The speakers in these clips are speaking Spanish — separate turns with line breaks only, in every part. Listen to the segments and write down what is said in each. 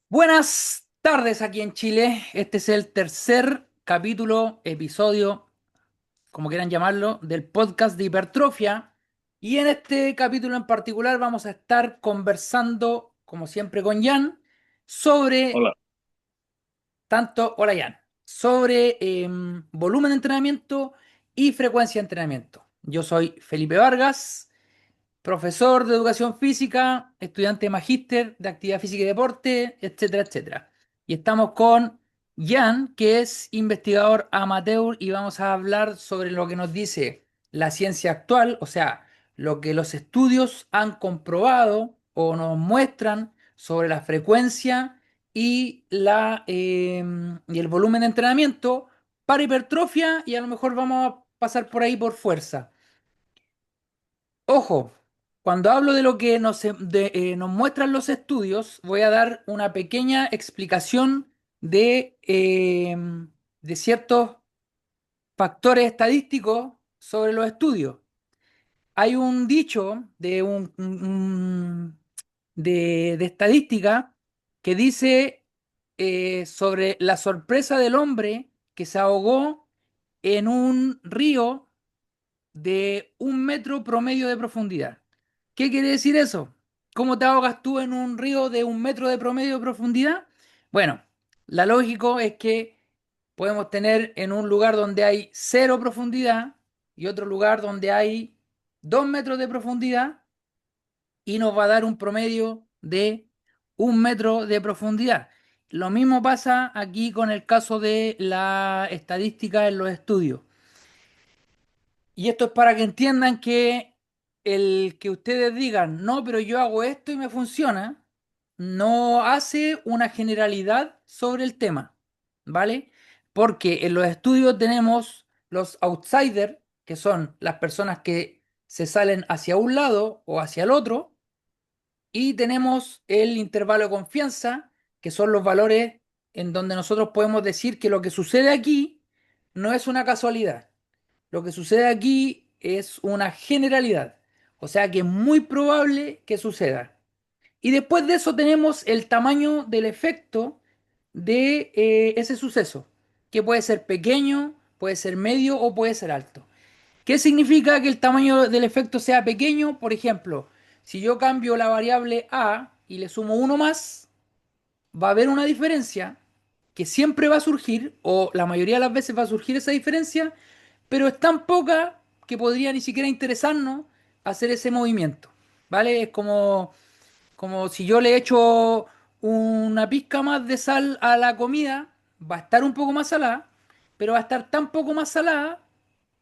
Buenas tardes aquí en Chile. Este es el tercer capítulo, episodio, como quieran llamarlo, del podcast de hipertrofia. Y en este capítulo en particular vamos a estar conversando, como siempre, con Jan sobre
Hola.
hola Jan, sobre volumen de entrenamiento y frecuencia de entrenamiento. Yo soy Felipe Vargas, profesor de educación física, estudiante de magíster de actividad física y deporte, etcétera, etcétera. Y estamos con Jan, que es investigador amateur, y vamos a hablar sobre lo que nos dice la ciencia actual, o sea, lo que los estudios han comprobado o nos muestran sobre la frecuencia y el volumen de entrenamiento para hipertrofia, y a lo mejor vamos a pasar por ahí por fuerza. Ojo, cuando hablo de lo que nos muestran los estudios, voy a dar una pequeña explicación de ciertos factores estadísticos sobre los estudios. Hay un dicho de estadística que dice sobre la sorpresa del hombre que se ahogó en un río de 1 metro promedio de profundidad. ¿Qué quiere decir eso? ¿Cómo te ahogas tú en un río de 1 metro de promedio de profundidad? Bueno, la lógico es que podemos tener en un lugar donde hay cero profundidad y otro lugar donde hay 2 metros de profundidad, y nos va a dar un promedio de 1 metro de profundidad. Lo mismo pasa aquí con el caso de la estadística en los estudios. Y esto es para que entiendan que el que ustedes digan, no, pero yo hago esto y me funciona, no hace una generalidad sobre el tema, ¿vale? Porque en los estudios tenemos los outsiders, que son las personas que se salen hacia un lado o hacia el otro, y tenemos el intervalo de confianza, que son los valores en donde nosotros podemos decir que lo que sucede aquí no es una casualidad. Lo que sucede aquí es una generalidad, o sea que es muy probable que suceda. Y después de eso tenemos el tamaño del efecto de ese suceso, que puede ser pequeño, puede ser medio o puede ser alto. ¿Qué significa que el tamaño del efecto sea pequeño? Por ejemplo, si yo cambio la variable a y le sumo uno más, va a haber una diferencia que siempre va a surgir, o la mayoría de las veces va a surgir esa diferencia, pero es tan poca que podría ni siquiera interesarnos hacer ese movimiento, ¿vale? Es como si yo le echo una pizca más de sal a la comida, va a estar un poco más salada, pero va a estar tan poco más salada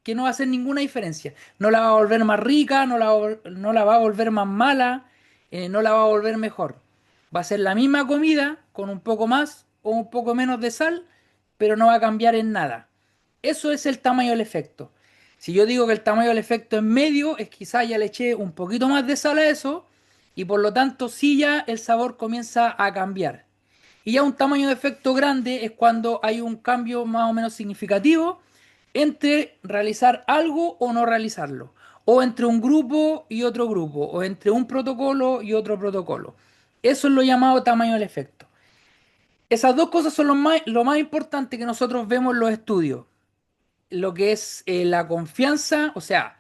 que no va a hacer ninguna diferencia. No la va a volver más rica, no la va a volver más mala, no la va a volver mejor. Va a ser la misma comida con un poco más o un poco menos de sal, pero no va a cambiar en nada. Eso es el tamaño del efecto. Si yo digo que el tamaño del efecto es medio, es quizá ya le eché un poquito más de sal a eso, y por lo tanto sí ya el sabor comienza a cambiar. Y ya un tamaño de efecto grande es cuando hay un cambio más o menos significativo entre realizar algo o no realizarlo, o entre un grupo y otro grupo, o entre un protocolo y otro protocolo. Eso es lo llamado tamaño del efecto. Esas dos cosas son lo más importante que nosotros vemos en los estudios. Lo que es la confianza, o sea,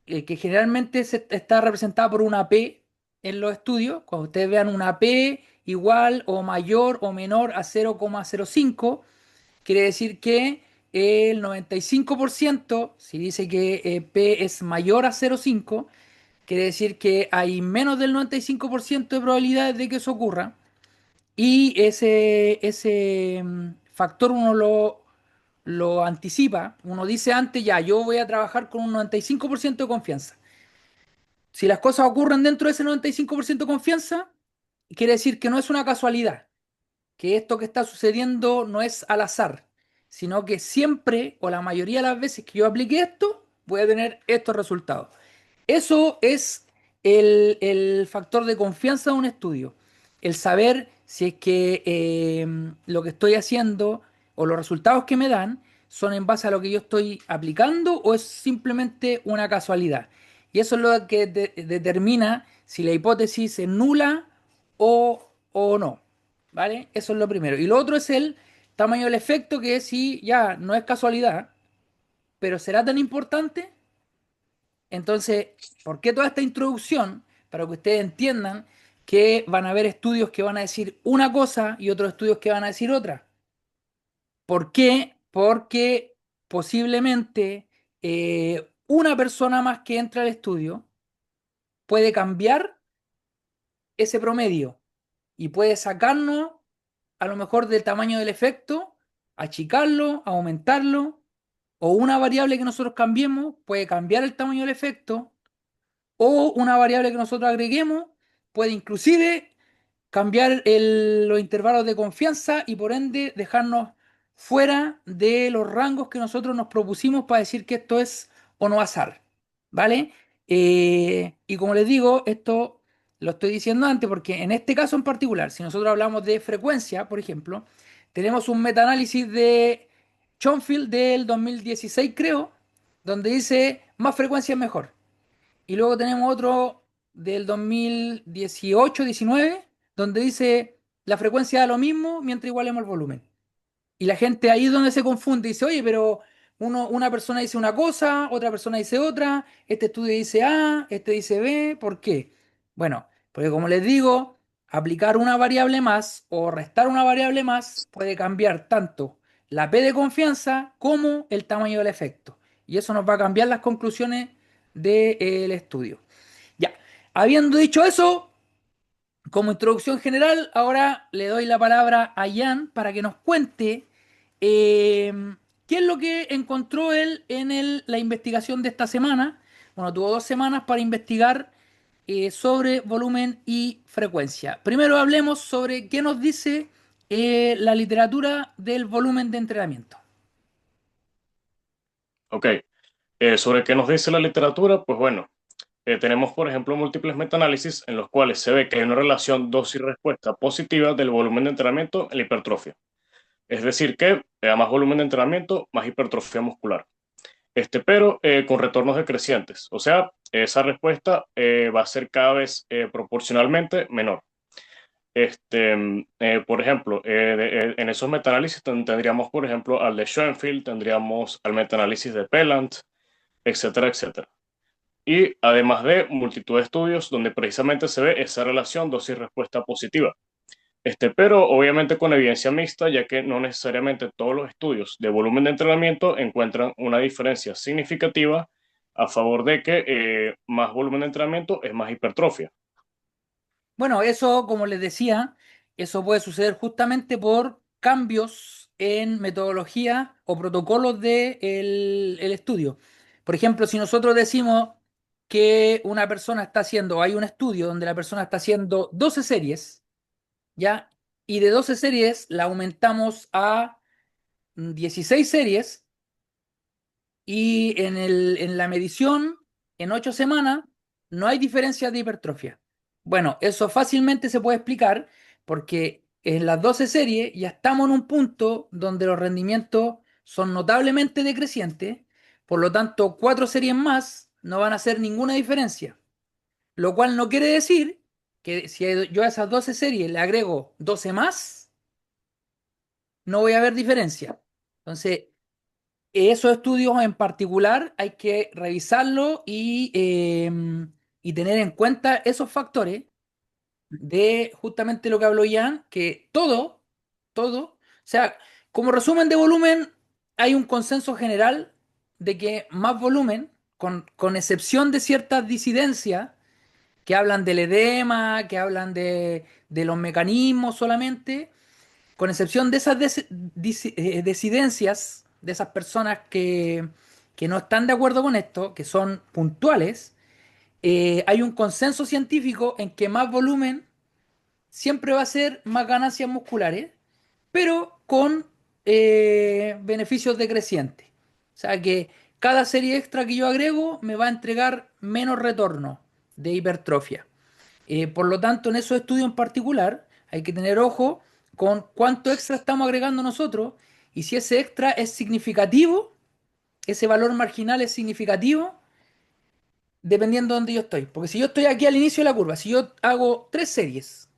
que generalmente está representada por una P en los estudios. Cuando ustedes vean una P igual o mayor o menor a 0,05, quiere decir que el 95%, si dice que P es mayor a 0,5, quiere decir que hay menos del 95% de probabilidades de que eso ocurra. Y ese factor uno lo anticipa, uno dice antes, ya, yo voy a trabajar con un 95% de confianza. Si las cosas ocurren dentro de ese 95% de confianza, quiere decir que no es una casualidad, que esto que está sucediendo no es al azar, sino que siempre o la mayoría de las veces que yo aplique esto, voy a tener estos resultados. Eso es el factor de confianza de un estudio, el saber si es que lo que estoy haciendo o los resultados que me dan son en base a lo que yo estoy aplicando o es simplemente una casualidad. Y eso es lo que determina si la hipótesis es nula o no. ¿vale? Eso es lo primero. Y lo otro es el tamaño del efecto, que sí, ya no es casualidad, pero será tan importante. Entonces, ¿por qué toda esta introducción? Para que ustedes entiendan que van a haber estudios que van a decir una cosa y otros estudios que van a decir otra. ¿Por qué? Porque posiblemente una persona más que entra al estudio puede cambiar ese promedio y puede sacarnos a lo mejor del tamaño del efecto, achicarlo, aumentarlo, o una variable que nosotros cambiemos puede cambiar el tamaño del efecto, o una variable que nosotros agreguemos puede inclusive cambiar los intervalos de confianza y por ende dejarnos fuera de los rangos que nosotros nos propusimos para decir que esto es o no azar, ¿vale? Y como les digo, esto lo estoy diciendo antes porque en este caso en particular, si nosotros hablamos de frecuencia, por ejemplo, tenemos un metaanálisis de Schoenfield del 2016, creo, donde dice más frecuencia es mejor. Y luego tenemos otro del 2018-19, donde dice la frecuencia da lo mismo mientras igualemos el volumen. Y la gente ahí es donde se confunde y dice, oye, pero una persona dice una cosa, otra persona dice otra, este estudio dice A, este dice B, ¿por qué? Bueno, porque como les digo, aplicar una variable más o restar una variable más puede cambiar tanto la P de confianza como el tamaño del efecto. Y eso nos va a cambiar las conclusiones del estudio. Ya, habiendo dicho eso, como introducción general, ahora le doy la palabra a Jan para que nos cuente eh, qué es lo que encontró él en la investigación de esta semana. Bueno, tuvo 2 semanas para investigar sobre volumen y frecuencia. Primero hablemos sobre qué nos dice la literatura del volumen de entrenamiento.
Ok, ¿sobre qué nos dice la literatura? Pues bueno, tenemos por ejemplo múltiples metaanálisis en los cuales se ve que hay una relación dosis-respuesta positiva del volumen de entrenamiento en la hipertrofia. Es decir, que a más volumen de entrenamiento, más hipertrofia muscular. Pero con retornos decrecientes. O sea, esa respuesta va a ser cada vez proporcionalmente menor. Por ejemplo, en esos metaanálisis tendríamos, por ejemplo, al de Schoenfield, tendríamos al metaanálisis de Pellant, etcétera, etcétera. Y además de multitud de estudios donde precisamente se ve esa relación dosis-respuesta positiva. Pero obviamente con evidencia mixta, ya que no necesariamente todos los estudios de volumen de entrenamiento encuentran una diferencia significativa a favor de que más volumen de entrenamiento es más hipertrofia.
Bueno, eso, como les decía, eso puede suceder justamente por cambios en metodología o protocolos del el estudio. Por ejemplo, si nosotros decimos que una persona está haciendo, hay un estudio donde la persona está haciendo 12 series, ¿ya? Y de 12 series la aumentamos a 16 series, y en la medición, en 8 semanas, no hay diferencias de hipertrofia. Bueno, eso fácilmente se puede explicar porque en las 12 series ya estamos en un punto donde los rendimientos son notablemente decrecientes, por lo tanto, 4 series más no van a hacer ninguna diferencia. Lo cual no quiere decir que si yo a esas 12 series le agrego 12 más, no voy a ver diferencia. Entonces, esos estudios en particular hay que revisarlos y tener en cuenta esos factores de justamente lo que habló Ian, que o sea, como resumen de volumen, hay un consenso general de que más volumen, con excepción de ciertas disidencias que hablan del edema, que hablan de los mecanismos solamente, con excepción de esas disidencias, de esas personas que no están de acuerdo con esto, que son puntuales, hay un consenso científico en que más volumen siempre va a ser más ganancias musculares, pero con beneficios decrecientes. O sea que cada serie extra que yo agrego me va a entregar menos retorno de hipertrofia. Por lo tanto, en esos estudios en particular, hay que tener ojo con cuánto extra estamos agregando nosotros y si ese extra es significativo, ese valor marginal es significativo, dependiendo de dónde yo estoy. Porque si yo estoy aquí al inicio de la curva, si yo hago 3 series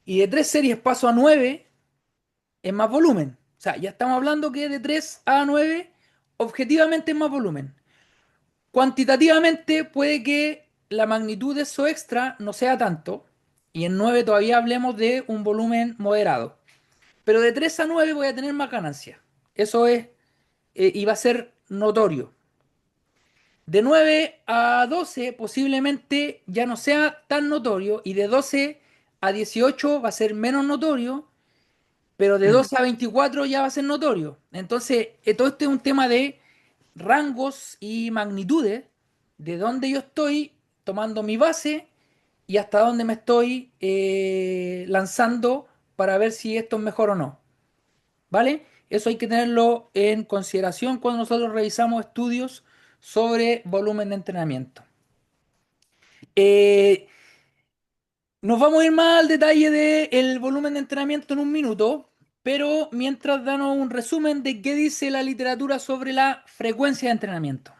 Y de 3 series paso a 9 es más volumen. O sea, ya estamos hablando que de 3 a 9 objetivamente es más volumen. Cuantitativamente puede que la magnitud de eso extra no sea tanto. Y en 9 todavía hablemos de un volumen moderado. Pero de 3 a 9 voy a tener más ganancias. Eso es, y va a ser notorio. De 9 a 12 posiblemente ya no sea tan notorio y de 12 a 18 va a ser menos notorio, pero de 12 a 24 ya va a ser notorio. Entonces, todo esto es un tema de rangos y magnitudes, de dónde yo estoy tomando mi base y hasta dónde me estoy lanzando para ver si esto es mejor o no. ¿Vale? Eso hay que tenerlo en consideración cuando nosotros revisamos estudios sobre volumen de entrenamiento. Eh, Nos vamos a ir más al detalle del volumen de entrenamiento en un minuto, pero mientras danos un resumen de qué dice la literatura sobre la frecuencia de entrenamiento.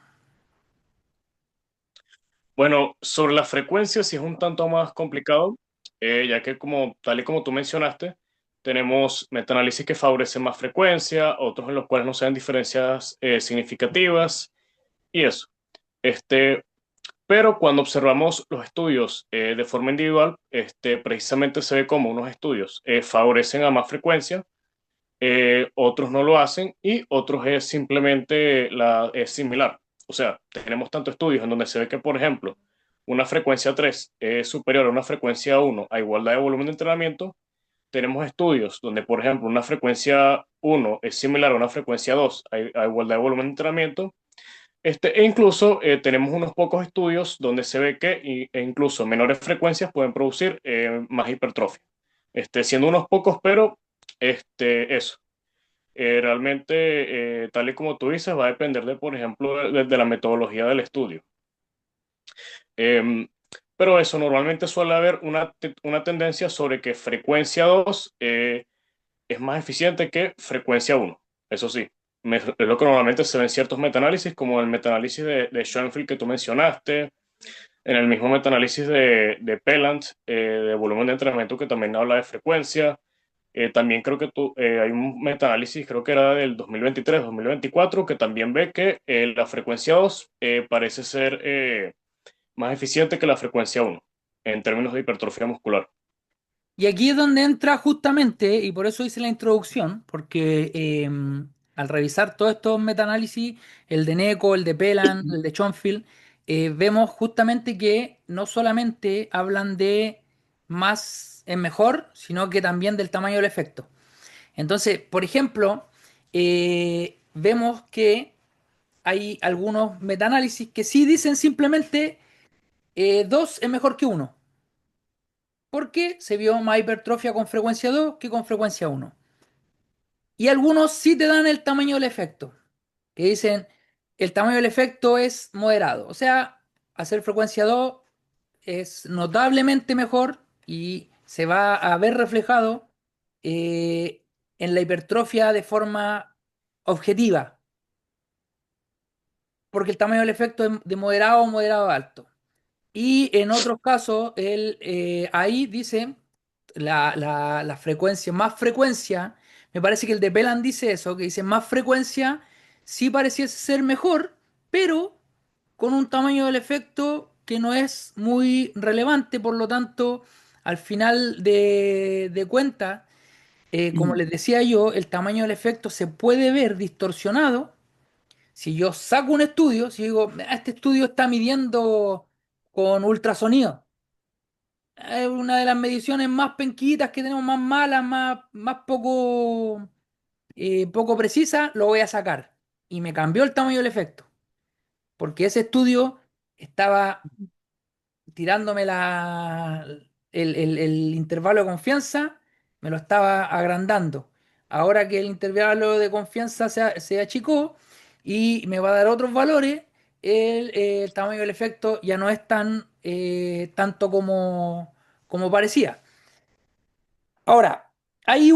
Bueno, sobre la frecuencia sí es un tanto más complicado, ya que como tal y como tú mencionaste, tenemos metaanálisis que favorecen más frecuencia, otros en los cuales no se dan diferencias significativas y eso. Este, pero cuando observamos los estudios de forma individual, precisamente se ve como unos estudios favorecen a más frecuencia, otros no lo hacen y otros es simplemente es similar. O sea, tenemos tantos estudios en donde se ve que, por ejemplo, una frecuencia 3 es superior a una frecuencia 1 a igualdad de volumen de entrenamiento. Tenemos estudios donde, por ejemplo, una frecuencia 1 es similar a una frecuencia 2 a igualdad de volumen de entrenamiento. E incluso tenemos unos pocos estudios donde se ve que incluso menores frecuencias pueden producir más hipertrofia. Siendo unos pocos, pero eso. Realmente, tal y como tú dices, va a depender de, por ejemplo, de la metodología del estudio. Em, pero eso, normalmente suele haber una tendencia sobre que frecuencia 2 es más eficiente que frecuencia uno. Eso sí, es lo que normalmente se ve en ciertos metaanálisis, como el metaanálisis de Schoenfeld que tú mencionaste, en el mismo metaanálisis de Pellant, de volumen de entrenamiento, que también habla de frecuencia. También creo que hay un metaanálisis, creo que era del 2023-2024, que también ve que la frecuencia 2 parece ser más eficiente que la frecuencia uno en términos de hipertrofia muscular.
Y aquí es donde entra justamente, y por eso hice la introducción, porque al revisar todos estos metaanálisis, el de Neco, el de Pelan, el de Schoenfield, vemos justamente que no solamente hablan de más es mejor, sino que también del tamaño del efecto. Entonces, por ejemplo, vemos que hay algunos metaanálisis que sí dicen simplemente 2 es mejor que uno, porque se vio más hipertrofia con frecuencia 2 que con frecuencia uno. Y algunos sí te dan el tamaño del efecto, que dicen el tamaño del efecto es moderado. O sea, hacer frecuencia 2 es notablemente mejor y se va a ver reflejado en la hipertrofia de forma objetiva, porque el tamaño del efecto es de moderado o moderado a alto. Y en otros casos, ahí dice la frecuencia, más frecuencia, me parece que el de Pelan dice eso, que dice más frecuencia, sí pareciese ser mejor, pero con un tamaño del efecto que no es muy relevante, por lo tanto, al final de cuentas, como les decía yo, el tamaño del efecto se puede ver distorsionado si yo saco un estudio, si digo, "Ah, este estudio está midiendo con ultrasonido, es una de las mediciones más penquitas que tenemos, más malas, más poco, poco precisa, lo voy a sacar. Y me cambió el tamaño del efecto, porque ese estudio estaba tirándome el intervalo de confianza, me lo estaba agrandando. Ahora que el intervalo de confianza se achicó y me va a dar otros valores, el tamaño del efecto ya no es tan tanto como parecía. Ahora, hay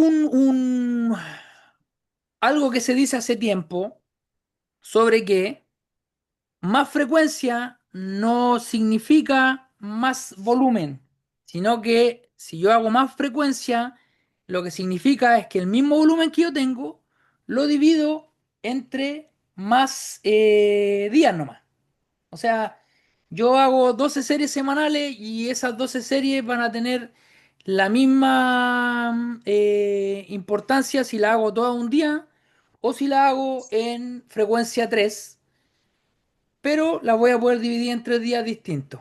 algo que se dice hace tiempo sobre que más frecuencia no significa más volumen, sino que si yo hago más frecuencia, lo que significa es que el mismo volumen que yo tengo, lo divido entre más días nomás. O sea, yo hago 12 series semanales y esas 12 series van a tener la misma importancia si la hago toda un día o si la hago en frecuencia 3, pero la voy a poder dividir en 3 días distintos.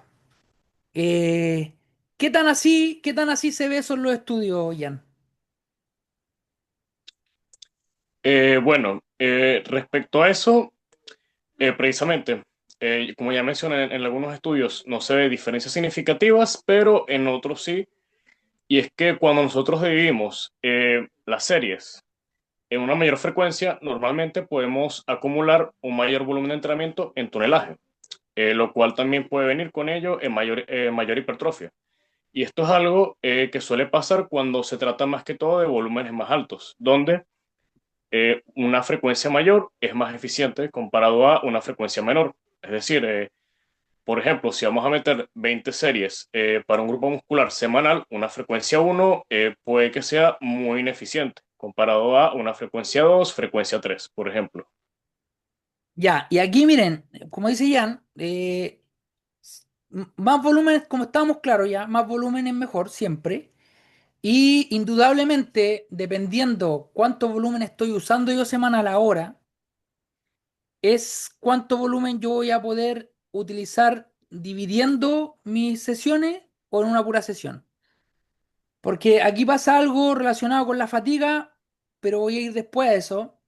Eh, qué tan así se ve eso en los estudios, Jan?
Bueno, respecto a eso, precisamente, como ya mencioné, en algunos estudios no se ve diferencias significativas, pero en otros sí. Y es que cuando nosotros dividimos las series en una mayor frecuencia, normalmente podemos acumular un mayor volumen de entrenamiento en tonelaje, lo cual también puede venir con ello en mayor hipertrofia. Y esto es algo que suele pasar cuando se trata más que todo de volúmenes más altos, donde una frecuencia mayor es más eficiente comparado a una frecuencia menor. Es decir, por ejemplo, si vamos a meter 20 series para un grupo muscular semanal, una frecuencia uno puede que sea muy ineficiente comparado a una frecuencia 2, frecuencia 3, por ejemplo.
Ya, y aquí miren, como dice Jan, más volumen, como estábamos claros ya, más volumen es mejor siempre. Y indudablemente, dependiendo cuánto volumen estoy usando yo semanal ahora, es cuánto volumen yo voy a poder utilizar dividiendo mis sesiones o en una pura sesión. Porque aquí pasa algo relacionado con la fatiga, pero voy a ir después a eso.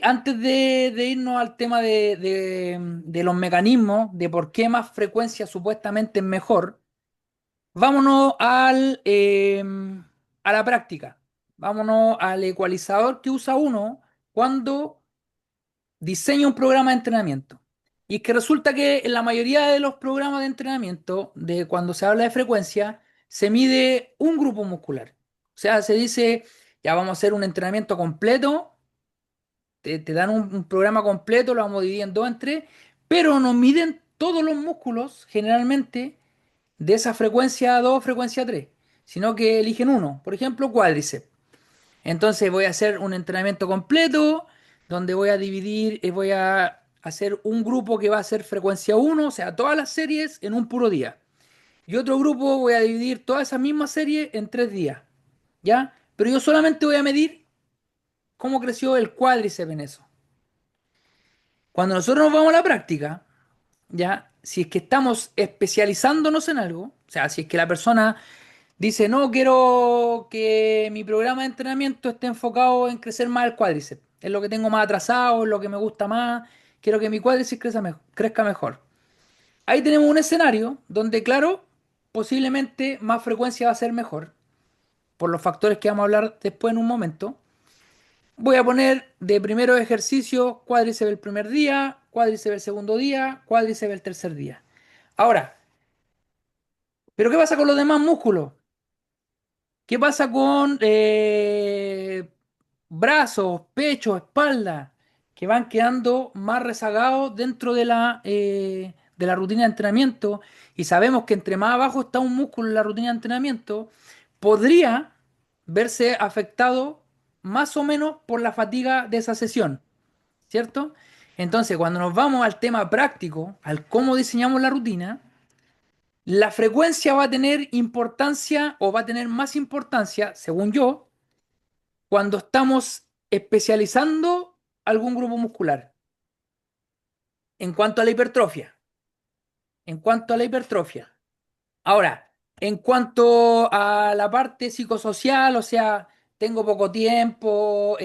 Antes de irnos al tema de los mecanismos, de por qué más frecuencia supuestamente es mejor, vámonos a la práctica. Vámonos al ecualizador que usa uno cuando diseña un programa de entrenamiento. Y es que resulta que en la mayoría de los programas de entrenamiento, de cuando se habla de frecuencia, se mide un grupo muscular. O sea, se dice, ya vamos a hacer un entrenamiento completo, te dan un programa completo, lo vamos dividiendo en tres, pero nos miden todos los músculos, generalmente, de esa frecuencia 2, frecuencia 3, sino que eligen uno, por ejemplo, cuádriceps. Entonces voy a hacer un entrenamiento completo donde voy a dividir, voy a hacer un grupo que va a ser frecuencia uno, o sea, todas las series en un puro día. Y otro grupo voy a dividir toda esa misma serie en 3 días, ¿ya? Pero yo solamente voy a medir cómo creció el cuádriceps en eso. Cuando nosotros nos vamos a la práctica, ¿ya? Si es que estamos especializándonos en algo, o sea, si es que la persona dice, no, quiero que mi programa de entrenamiento esté enfocado en crecer más el cuádriceps. Es lo que tengo más atrasado, es lo que me gusta más. Quiero que mi cuádriceps crezca mejor. Ahí tenemos un escenario donde, claro, posiblemente más frecuencia va a ser mejor, por los factores que vamos a hablar después en un momento. Voy a poner de primero ejercicio cuádriceps el primer día, cuádriceps el segundo día, cuádriceps el tercer día. Ahora, ¿pero qué pasa con los demás músculos? ¿Qué pasa con brazos, pecho, espalda, que van quedando más rezagados dentro de la rutina de entrenamiento? Y sabemos que entre más abajo está un músculo en la rutina de entrenamiento, podría verse afectado más o menos por la fatiga de esa sesión, ¿cierto? Entonces, cuando nos vamos al tema práctico, al cómo diseñamos la rutina, la frecuencia va a tener importancia o va a tener más importancia, según yo, cuando estamos especializando algún grupo muscular. En cuanto a la hipertrofia, en cuanto a la hipertrofia. Ahora, en cuanto a la parte psicosocial, o sea, tengo poco tiempo,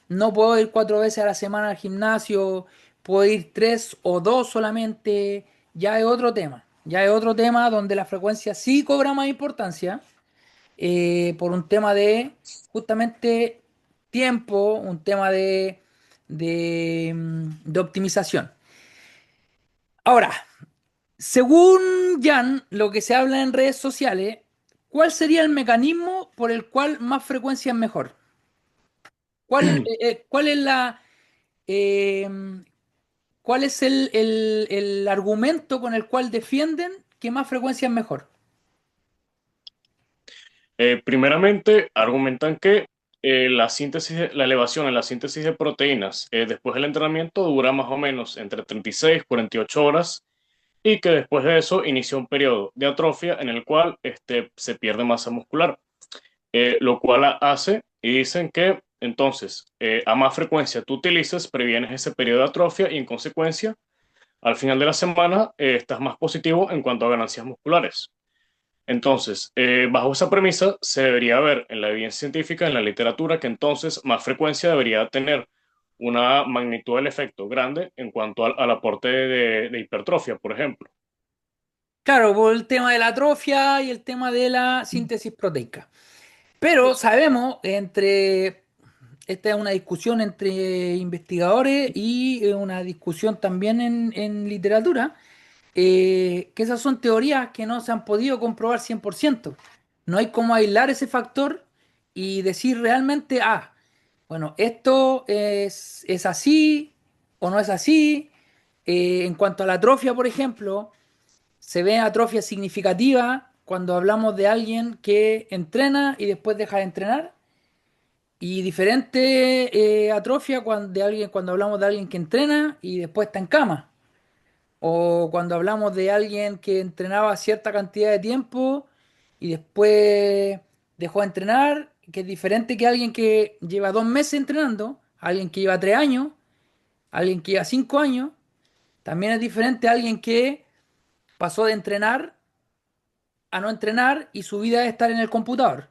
no puedo ir 4 veces a la semana al gimnasio, puedo ir 3 o 2 solamente, ya es otro tema. Ya es otro tema donde la frecuencia sí cobra más importancia por un tema de justamente tiempo, un tema de optimización. Ahora, según Jan, lo que se habla en redes sociales, ¿cuál sería el mecanismo por el cual más frecuencia es mejor? ¿Cuál es eh, cuál es el argumento con el cual defienden que más frecuencia es mejor?
Primeramente, argumentan que la elevación en la síntesis de proteínas después del entrenamiento dura más o menos entre 36 y 48 horas y que después de eso inicia un periodo de atrofia en el cual se pierde masa muscular, lo cual hace y dicen que entonces a más frecuencia tú utilizas, previenes ese periodo de atrofia y en consecuencia al final de la semana estás más positivo en cuanto a ganancias musculares. Entonces, bajo esa premisa, se debería ver en la evidencia científica, en la literatura, que entonces más frecuencia debería tener una magnitud del efecto grande en cuanto al aporte de hipertrofia, por ejemplo.
Claro, por el tema de la atrofia y el tema de la síntesis proteica. Pero sabemos, esta es una discusión entre investigadores y una discusión también en literatura, que esas son teorías que no se han podido comprobar 100%. No hay cómo aislar ese factor y decir realmente, bueno, esto es así o no es así. En cuanto a la atrofia, por ejemplo, se ve atrofia significativa cuando hablamos de alguien que entrena y después deja de entrenar. Y diferente atrofia cuando hablamos de alguien que entrena y después está en cama. O cuando hablamos de alguien que entrenaba cierta cantidad de tiempo y después dejó de entrenar, que es diferente que alguien que lleva 2 meses entrenando, alguien que lleva 3 años, alguien que lleva 5 años. También es diferente a alguien que pasó de entrenar a no entrenar y su vida es estar en el computador.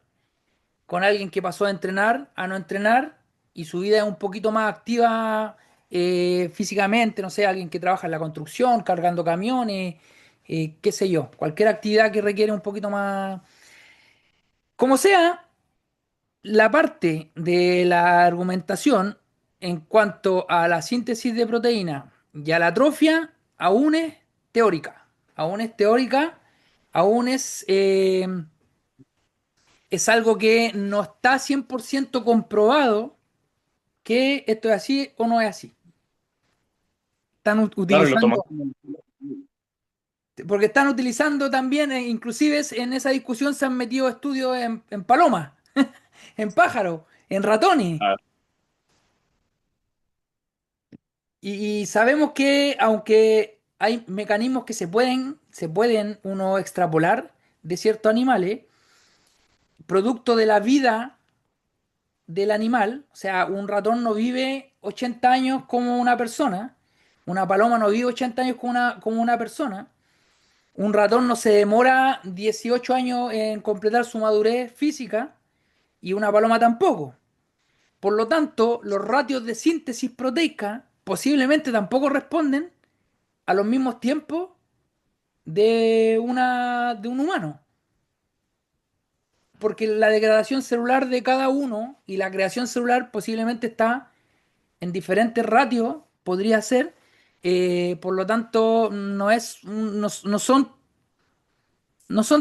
Con alguien que pasó de entrenar a no entrenar y su vida es un poquito más activa físicamente, no sé, alguien que trabaja en la construcción, cargando camiones, qué sé yo, cualquier actividad que requiere un poquito más. Como sea, la parte de la argumentación en cuanto a la síntesis de proteína y a la atrofia aún es teórica, aún es teórica, aún es algo que no está 100% comprobado que esto es así o no es así. Están
Claro, y lo toman
utilizando,
como...
porque están utilizando también, inclusive en esa discusión se han metido estudios en palomas, en pájaros, en ratones.
Ah,
Y sabemos que aunque hay mecanismos que se pueden uno extrapolar de ciertos animales, producto de la vida del animal, o sea, un ratón no vive 80 años como una persona, una paloma no vive 80 años como una persona, un ratón no se demora 18 años en completar su madurez física y una paloma tampoco. Por lo tanto, los ratios de síntesis proteica posiblemente tampoco responden a los mismos tiempos de un humano. Porque la degradación celular de cada uno y la creación celular posiblemente está en diferentes ratios, podría ser. Por lo tanto, no son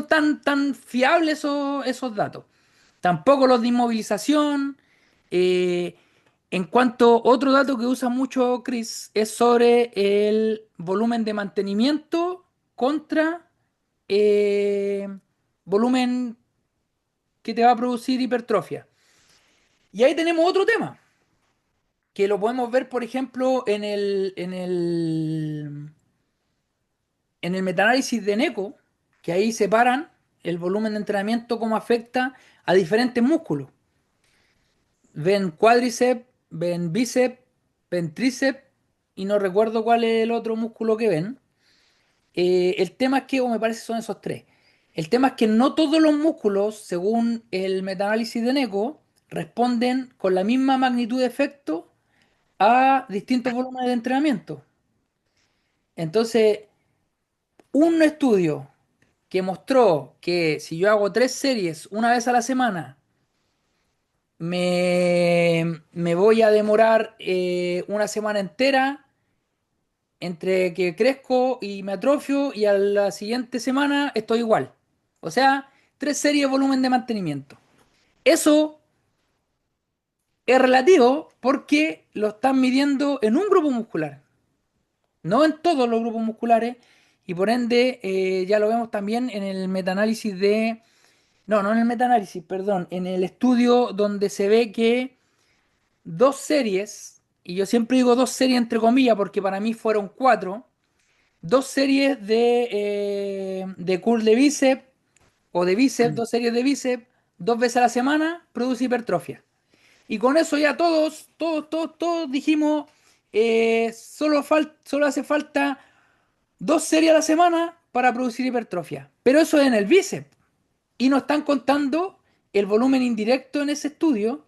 tan fiables esos datos. Tampoco los de inmovilización. Eh, en cuanto otro dato que usa mucho Chris es sobre el volumen de mantenimiento contra eh, volumen que te va a producir hipertrofia. Y ahí tenemos otro tema, que lo podemos ver, por ejemplo, en el metaanálisis de NECO, que ahí separan el volumen de entrenamiento, cómo afecta a diferentes músculos. Ven cuádriceps, ven bíceps, ven tríceps, y no recuerdo cuál es el otro músculo que ven. El tema es que, o me parece son esos tres. El tema es que no todos los músculos, según el metaanálisis de NECO, responden con la misma magnitud de efecto a distintos volúmenes de entrenamiento. Entonces, un estudio que mostró que si yo hago 3 series una vez a la semana, me voy a demorar una semana entera entre que crezco y me atrofio y a la siguiente semana estoy igual. O sea, 3 series de volumen de mantenimiento. Eso es relativo porque lo están midiendo en un grupo muscular, no en todos los grupos musculares, y por ende ya lo vemos también en el metaanálisis No, no en el metaanálisis, perdón, en el estudio donde se ve que dos series, y yo siempre digo dos series entre comillas porque para mí fueron cuatro, dos series de curl de bíceps o de bíceps, dos series de bíceps, dos veces a la semana, produce hipertrofia. Y con eso ya todos dijimos, solo hace falta dos series a la semana para producir hipertrofia. Pero eso es en el bíceps. Y nos están contando el volumen indirecto en ese estudio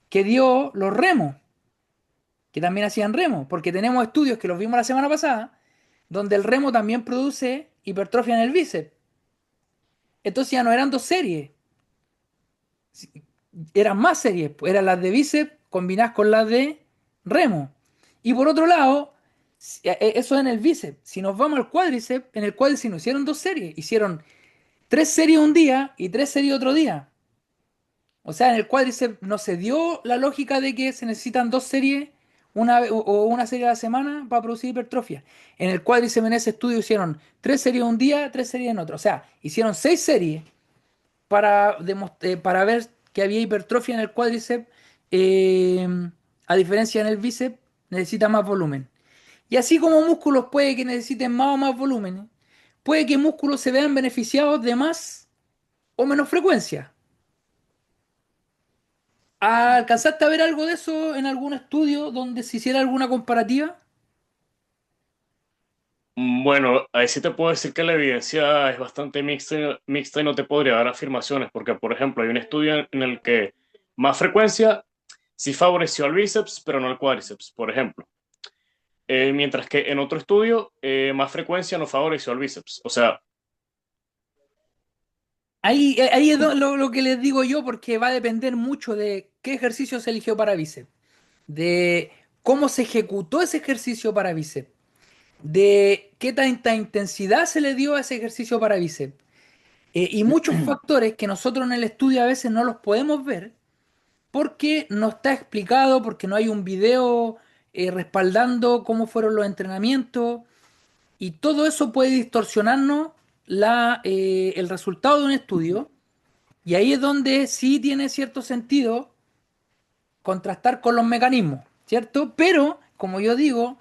que dio los remos, que también hacían remo, porque tenemos estudios que los vimos la semana pasada, donde el remo también produce hipertrofia en el bíceps. Entonces ya no eran dos series, eran más series, pues, eran las de bíceps combinadas con las de remo. Y por otro lado, eso en el bíceps. Si nos vamos al cuádriceps, en el cuádriceps no hicieron dos series, hicieron tres series un día y tres series otro día. O sea, en el cuádriceps no se dio la lógica de que se necesitan dos series o una serie a la semana para producir hipertrofia. En el cuádriceps en ese estudio hicieron tres series un día, tres series en otro. O sea, hicieron seis series para ver que había hipertrofia en el cuádriceps, eh, a diferencia en el bíceps, necesita más volumen. Y así como músculos puede que necesiten más o más volumen, puede que músculos se vean beneficiados de más o menos frecuencia. ¿Alcanzaste a ver algo de eso en algún estudio donde se hiciera alguna comparativa?
Bueno, ahí sí te puedo decir que la evidencia es bastante mixta y no te podría dar afirmaciones, porque, por ejemplo, hay un estudio en el que más frecuencia sí favoreció al bíceps, pero no al cuádriceps, por ejemplo. Mientras que en otro estudio, más frecuencia no favoreció al bíceps. O sea,
Ahí es lo que les digo yo, porque va a depender mucho de qué ejercicio se eligió para bíceps, de cómo se ejecutó ese ejercicio para bíceps, de qué tanta intensidad se le dio a ese ejercicio para bíceps. Y muchos factores que nosotros en el estudio a veces no los podemos ver porque no está explicado, porque no hay un video respaldando cómo fueron los entrenamientos. Y todo eso puede distorsionarnos el resultado de un estudio. Y ahí es donde sí tiene cierto sentido contrastar con los mecanismos, ¿cierto? Pero, como yo digo,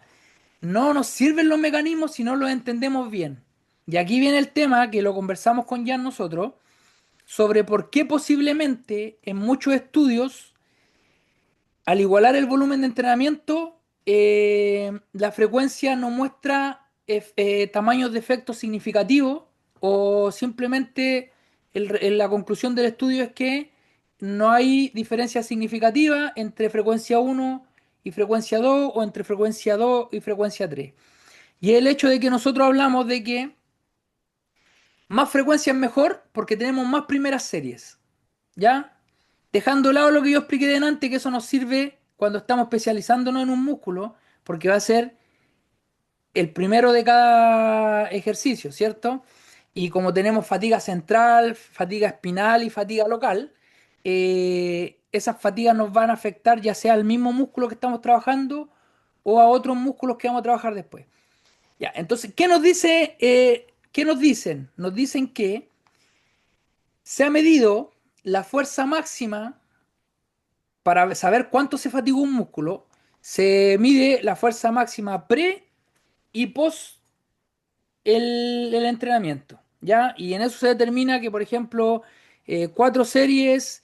no nos sirven los mecanismos si no los entendemos bien. Y aquí viene el tema que lo conversamos con Jan nosotros, sobre por qué posiblemente en muchos estudios, al igualar el volumen de entrenamiento, la frecuencia no muestra tamaños de efectos significativos o simplemente la conclusión del estudio es que no hay diferencia significativa entre frecuencia uno y frecuencia 2 o entre frecuencia 2 y frecuencia 3. Y el hecho de que nosotros hablamos de que más frecuencia es mejor porque tenemos más primeras series, ¿ya? Dejando de lado lo que yo expliqué delante, que eso nos sirve cuando estamos especializándonos en un músculo, porque va a ser el primero de cada ejercicio, ¿cierto? Y como tenemos fatiga central, fatiga espinal y fatiga local, esas fatigas nos van a afectar ya sea al mismo músculo que estamos trabajando o a otros músculos que vamos a trabajar después. Ya, entonces, ¿qué nos dice? ¿Qué nos dicen? Nos dicen que se ha medido la fuerza máxima para saber cuánto se fatigó un músculo. Se mide la fuerza máxima pre y post el entrenamiento, ¿ya? Y en eso se determina que, por ejemplo, cuatro series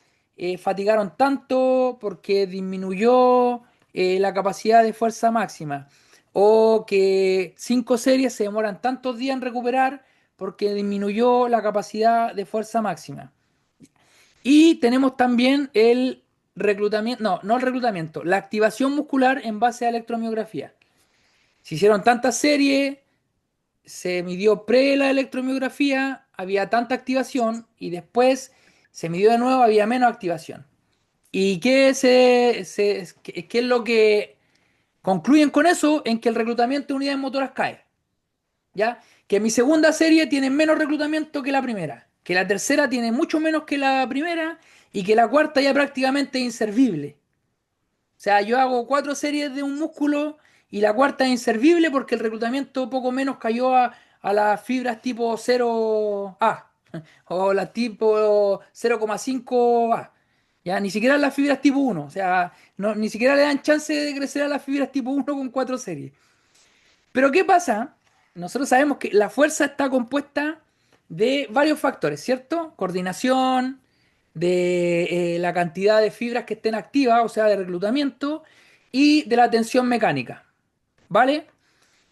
fatigaron tanto porque disminuyó la capacidad de fuerza máxima, o que cinco series se demoran tantos días en recuperar porque disminuyó la capacidad de fuerza máxima. Y tenemos también el reclutamiento, no el reclutamiento, la activación muscular en base a electromiografía. Se hicieron tantas series, se midió pre la electromiografía, había tanta activación y después se midió de nuevo, había menos activación. ¿Y qué es lo que concluyen con eso? En que el reclutamiento de unidades motoras cae, ¿ya? Que mi segunda serie tiene menos reclutamiento que la primera, que la tercera tiene mucho menos que la primera y que la cuarta ya prácticamente es inservible. O sea, yo hago cuatro series de un músculo y la cuarta es inservible porque el reclutamiento poco menos cayó a las fibras tipo 0A. o las tipo 0,5 A. Ya, ni siquiera las fibras tipo 1. O sea, ni siquiera le dan chance de crecer a las fibras tipo 1 con 4 series. Pero ¿qué pasa? Nosotros sabemos que la fuerza está compuesta de varios factores, ¿cierto? Coordinación, de la cantidad de fibras que estén activas, o sea, de reclutamiento, y de la tensión mecánica, ¿vale?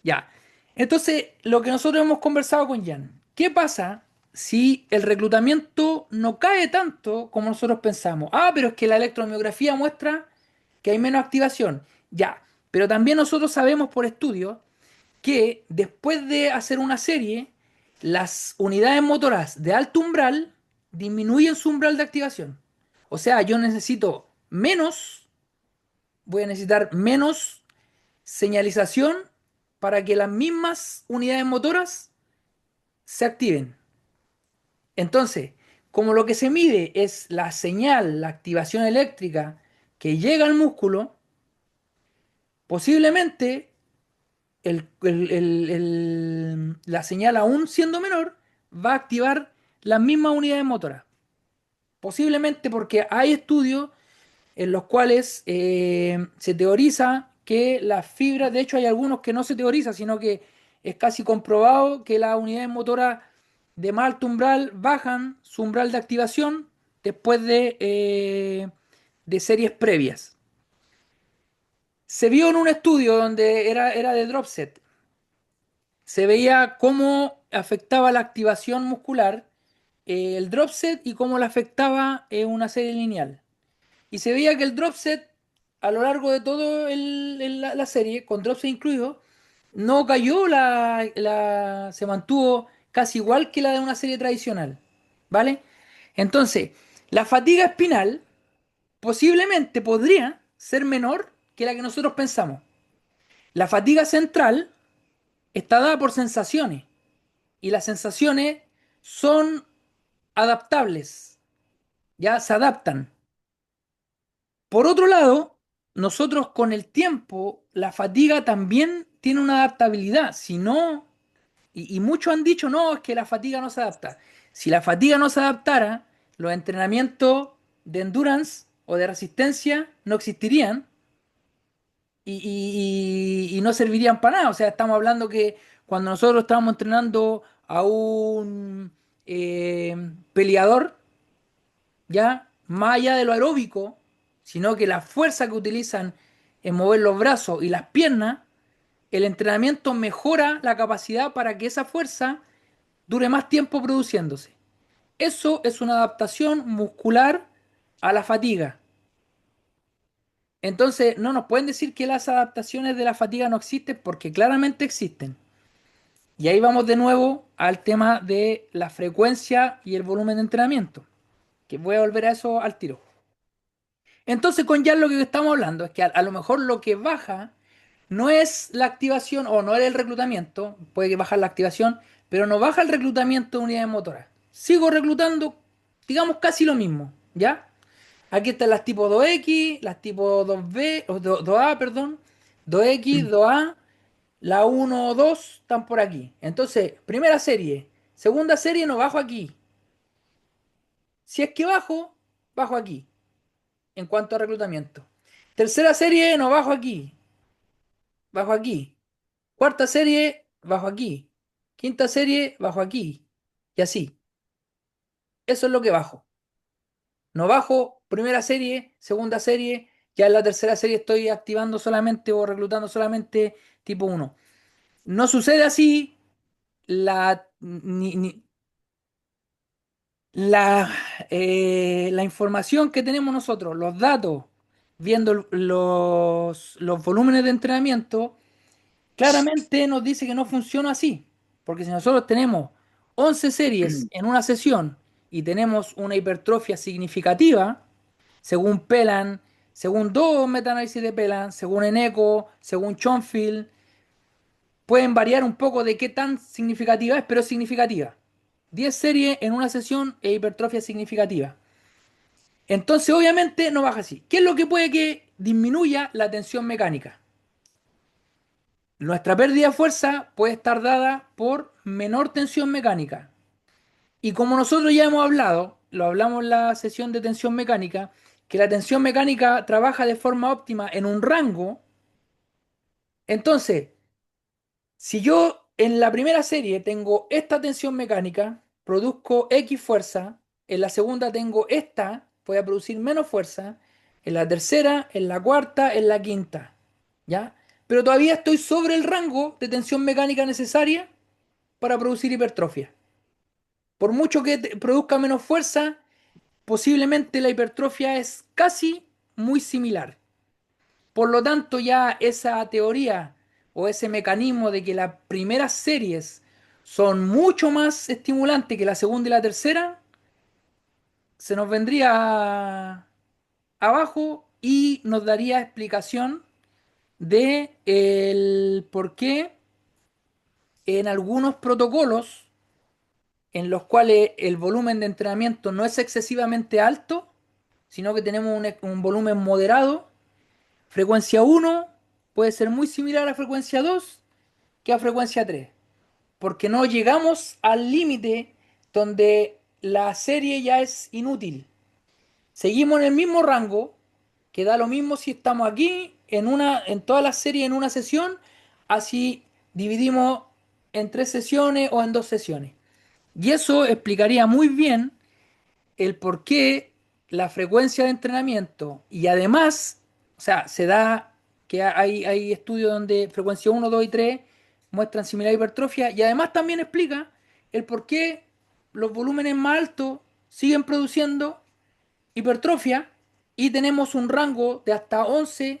Ya. Entonces, lo que nosotros hemos conversado con Jan, ¿qué pasa si el reclutamiento no cae tanto como nosotros pensamos? Ah, pero es que la electromiografía muestra que hay menos activación. Ya, pero también nosotros sabemos por estudios que después de hacer una serie, las unidades motoras de alto umbral disminuyen su umbral de activación. O sea, yo necesito menos, voy a necesitar menos señalización para que las mismas unidades motoras se activen. Entonces, como lo que se mide es la señal, la activación eléctrica que llega al músculo, posiblemente la señal, aún siendo menor, va a activar las mismas unidades motoras. Posiblemente porque hay estudios en los cuales se teoriza que las fibras, de hecho hay algunos que no se teoriza, sino que es casi comprobado que las unidades motoras de más alto umbral bajan su umbral de activación después de series previas. Se vio en un estudio donde era de Dropset, se veía cómo afectaba la activación muscular el dropset y cómo la afectaba una serie lineal. Y se veía que el dropset, a lo largo de toda la serie, con dropset incluido, no cayó, se mantuvo casi igual que la de una serie tradicional. ¿Vale? Entonces, la fatiga espinal posiblemente podría ser menor que la que nosotros pensamos. La fatiga central está dada por sensaciones y las sensaciones son adaptables, ya se adaptan. Por otro lado, nosotros con el tiempo, la fatiga también tiene una adaptabilidad. Si no, y muchos han dicho, no, es que la fatiga no se adapta. Si la fatiga no se adaptara, los entrenamientos de endurance o de resistencia no existirían y no servirían para nada. O sea, estamos hablando que cuando nosotros estábamos entrenando a un peleador, ya más allá de lo aeróbico, sino que la fuerza que utilizan en mover los brazos y las piernas, el entrenamiento mejora la capacidad para que esa fuerza dure más tiempo produciéndose. Eso es una adaptación muscular a la fatiga. Entonces, no nos pueden decir que las adaptaciones de la fatiga no existen porque claramente existen. Y ahí vamos de nuevo al tema de la frecuencia y el volumen de entrenamiento, que voy a volver a eso al tiro. Entonces, con ya lo que estamos hablando es que a lo mejor lo que baja no es la activación o no es el reclutamiento, puede que baje la activación, pero no baja el reclutamiento de unidades motoras. Sigo reclutando, digamos, casi lo mismo, ¿ya? Aquí están las tipo 2X, las tipo 2B, o 2A, perdón, 2X, 2A, la 1 o 2 están por aquí. Entonces, primera serie, segunda serie no bajo aquí. Si es que bajo, bajo aquí, en cuanto a reclutamiento. Tercera serie no bajo aquí, bajo aquí. Cuarta serie, bajo aquí. Quinta serie, bajo aquí. Y así. Eso es lo que bajo. No bajo primera serie, segunda serie, ya en la tercera serie estoy activando solamente o reclutando solamente tipo uno. No sucede así. La, la información que tenemos nosotros, los datos, viendo los volúmenes de entrenamiento, claramente nos dice que no funciona así. Porque si nosotros tenemos 11 series en una sesión y tenemos una hipertrofia significativa, según Pelan, según dos metaanálisis de Pelan, según Eneco, según Schonfield, pueden variar un poco de qué tan significativa es, pero es significativa. 10 series en una sesión e hipertrofia significativa. Entonces, obviamente, no baja así. ¿Qué es lo que puede que disminuya la tensión mecánica? Nuestra pérdida de fuerza puede estar dada por menor tensión mecánica. Y como nosotros ya hemos hablado, lo hablamos en la sesión de tensión mecánica, que la tensión mecánica trabaja de forma óptima en un rango, entonces, si yo en la primera serie tengo esta tensión mecánica, produzco X fuerza, en la segunda tengo esta, voy a producir menos fuerza, en la tercera, en la cuarta, en la quinta, ¿ya? Pero todavía estoy sobre el rango de tensión mecánica necesaria para producir hipertrofia. Por mucho que produzca menos fuerza, posiblemente la hipertrofia es casi muy similar. Por lo tanto, ya esa teoría o ese mecanismo de que las primeras series son mucho más estimulantes que la segunda y la tercera, se nos vendría abajo y nos daría explicación de el por qué en algunos protocolos en los cuales el volumen de entrenamiento no es excesivamente alto, sino que tenemos un volumen moderado, frecuencia uno puede ser muy similar a frecuencia 2 que a frecuencia 3 porque no llegamos al límite donde la serie ya es inútil. Seguimos en el mismo rango, que da lo mismo si estamos aquí en todas las series en una sesión, así dividimos en 3 sesiones o en 2 sesiones. Y eso explicaría muy bien el por qué la frecuencia de entrenamiento y además, o sea, se da que hay estudios donde frecuencia uno 2 y 3 muestran similar hipertrofia y además también explica el por qué los volúmenes más altos siguen produciendo hipertrofia y tenemos un rango de hasta 11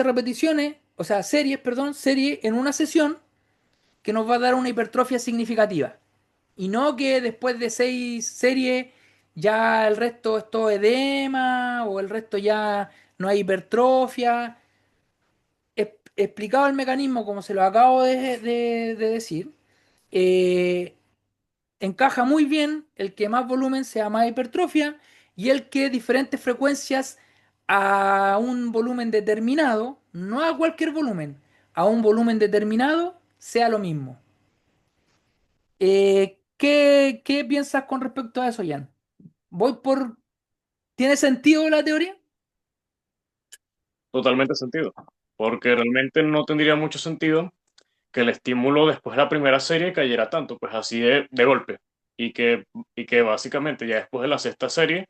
repeticiones, o sea, series, perdón, serie en una sesión que nos va a dar una hipertrofia significativa. Y no que después de 6 series ya el resto es todo edema o el resto ya no hay hipertrofia. Explicado el mecanismo como se lo acabo de decir, eh, encaja muy bien el que más volumen sea más hipertrofia y el que diferentes frecuencias a un volumen determinado, no a cualquier volumen, a un volumen determinado sea lo mismo. ¿Qué piensas con respecto a eso, Jan? Voy por... ¿Tiene sentido la teoría?
Totalmente sentido, porque realmente no tendría mucho sentido que el estímulo después de la primera serie cayera tanto, pues así de golpe, y que básicamente ya después de la sexta serie,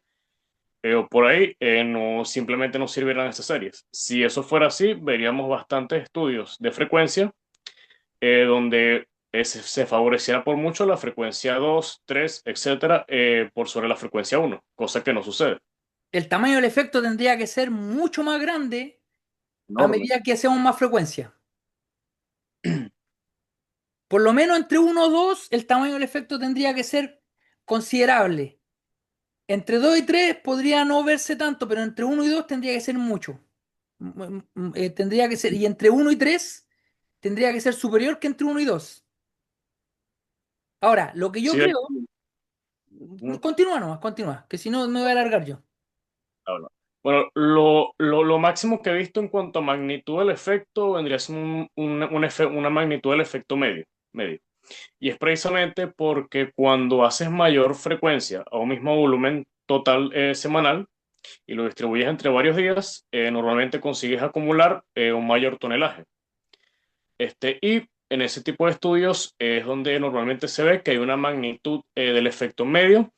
o por ahí, no, simplemente no sirvieran estas series. Si eso fuera así, veríamos bastantes estudios de frecuencia donde se favoreciera por mucho la frecuencia 2 3 etcétera, por sobre la frecuencia uno, cosa que no sucede.
El tamaño del efecto tendría que ser mucho más grande a
Enorme.
medida que hacemos más frecuencia. Por lo menos entre uno o 2 el tamaño del efecto tendría que ser considerable. Entre 2 y 3 podría no verse tanto, pero entre uno y 2 tendría que ser mucho. Tendría que ser, y entre uno y 3 tendría que ser superior que entre uno y 2. Ahora, lo que yo
Sí,
creo,
mm,
continúa nomás, continúa, que si no me voy a alargar yo.
habla. Bueno, lo máximo que he visto en cuanto a magnitud del efecto vendría a ser una magnitud del efecto medio. Y es precisamente porque cuando haces mayor frecuencia a un mismo volumen total semanal y lo distribuyes entre varios días, normalmente consigues acumular un mayor tonelaje. Y en ese tipo de estudios es donde normalmente se ve que hay una magnitud del efecto medio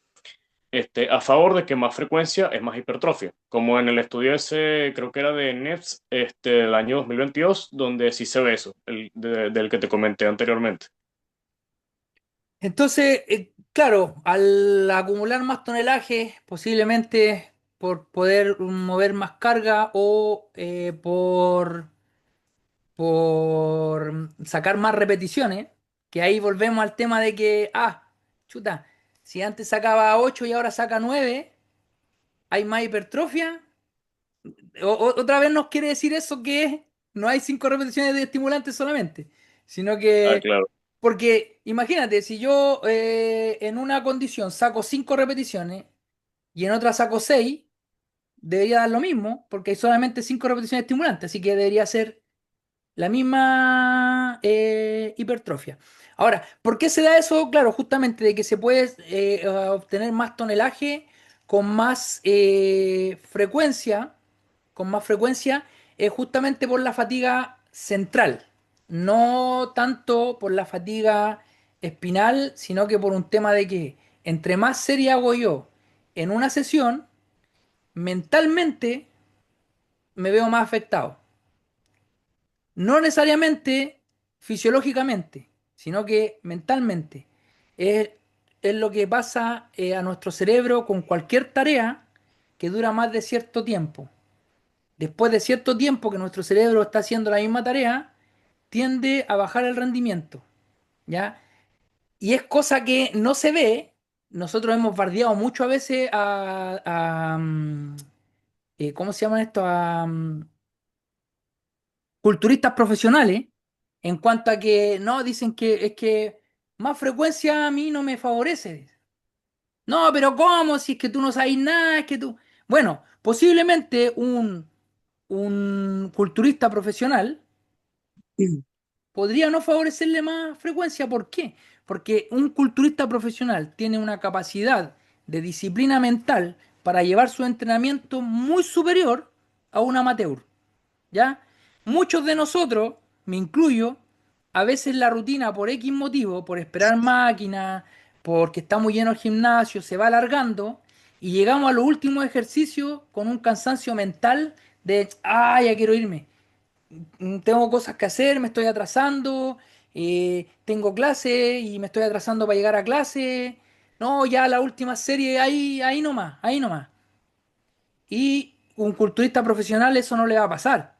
a favor de que más frecuencia es más hipertrofia, como en el estudio ese, creo que era de NEPS, del año 2022, donde sí se ve eso, del que te comenté anteriormente.
Entonces, claro, al acumular más tonelaje, posiblemente por poder mover más carga o por sacar más repeticiones, que ahí volvemos al tema de que, chuta, si antes sacaba 8 y ahora saca 9, hay más hipertrofia. Otra vez nos quiere decir eso que no hay 5 repeticiones de estimulantes solamente, sino
Ah,
que,
claro.
porque imagínate, si yo en una condición saco 5 repeticiones y en otra saco 6 debería dar lo mismo, porque hay solamente 5 repeticiones estimulantes, así que debería ser la misma hipertrofia. Ahora, ¿por qué se da eso? Claro, justamente de que se puede obtener más tonelaje con más frecuencia, es justamente por la fatiga central, no tanto por la fatiga espinal, sino que por un tema de que entre más serie hago yo en una sesión, mentalmente me veo más afectado. No necesariamente fisiológicamente, sino que mentalmente. Es, es lo que pasa a nuestro cerebro con cualquier tarea que dura más de cierto tiempo. Después de cierto tiempo que nuestro cerebro está haciendo la misma tarea, tiende a bajar el rendimiento, ¿ya? Y es cosa que no se ve. Nosotros hemos bardeado mucho a veces ¿cómo se llaman esto? Culturistas profesionales en cuanto a que no, dicen que es que más frecuencia a mí no me favorece. No, pero ¿cómo? Si es que tú no sabes nada, es que tú... Bueno, posiblemente un culturista profesional podría no favorecerle más frecuencia. ¿Por qué? Porque un culturista profesional tiene una capacidad de disciplina mental para llevar su entrenamiento muy superior a un amateur. ¿Ya? Muchos de nosotros, me incluyo, a veces la rutina por X motivo, por esperar máquinas, porque está muy lleno el gimnasio, se va alargando y llegamos a los últimos ejercicios con un cansancio mental de, ya quiero irme, tengo cosas que hacer, me estoy atrasando, tengo clase y me estoy atrasando para llegar a clase, no, ya la última serie, ahí nomás, ahí nomás. Y un culturista profesional eso no le va a pasar.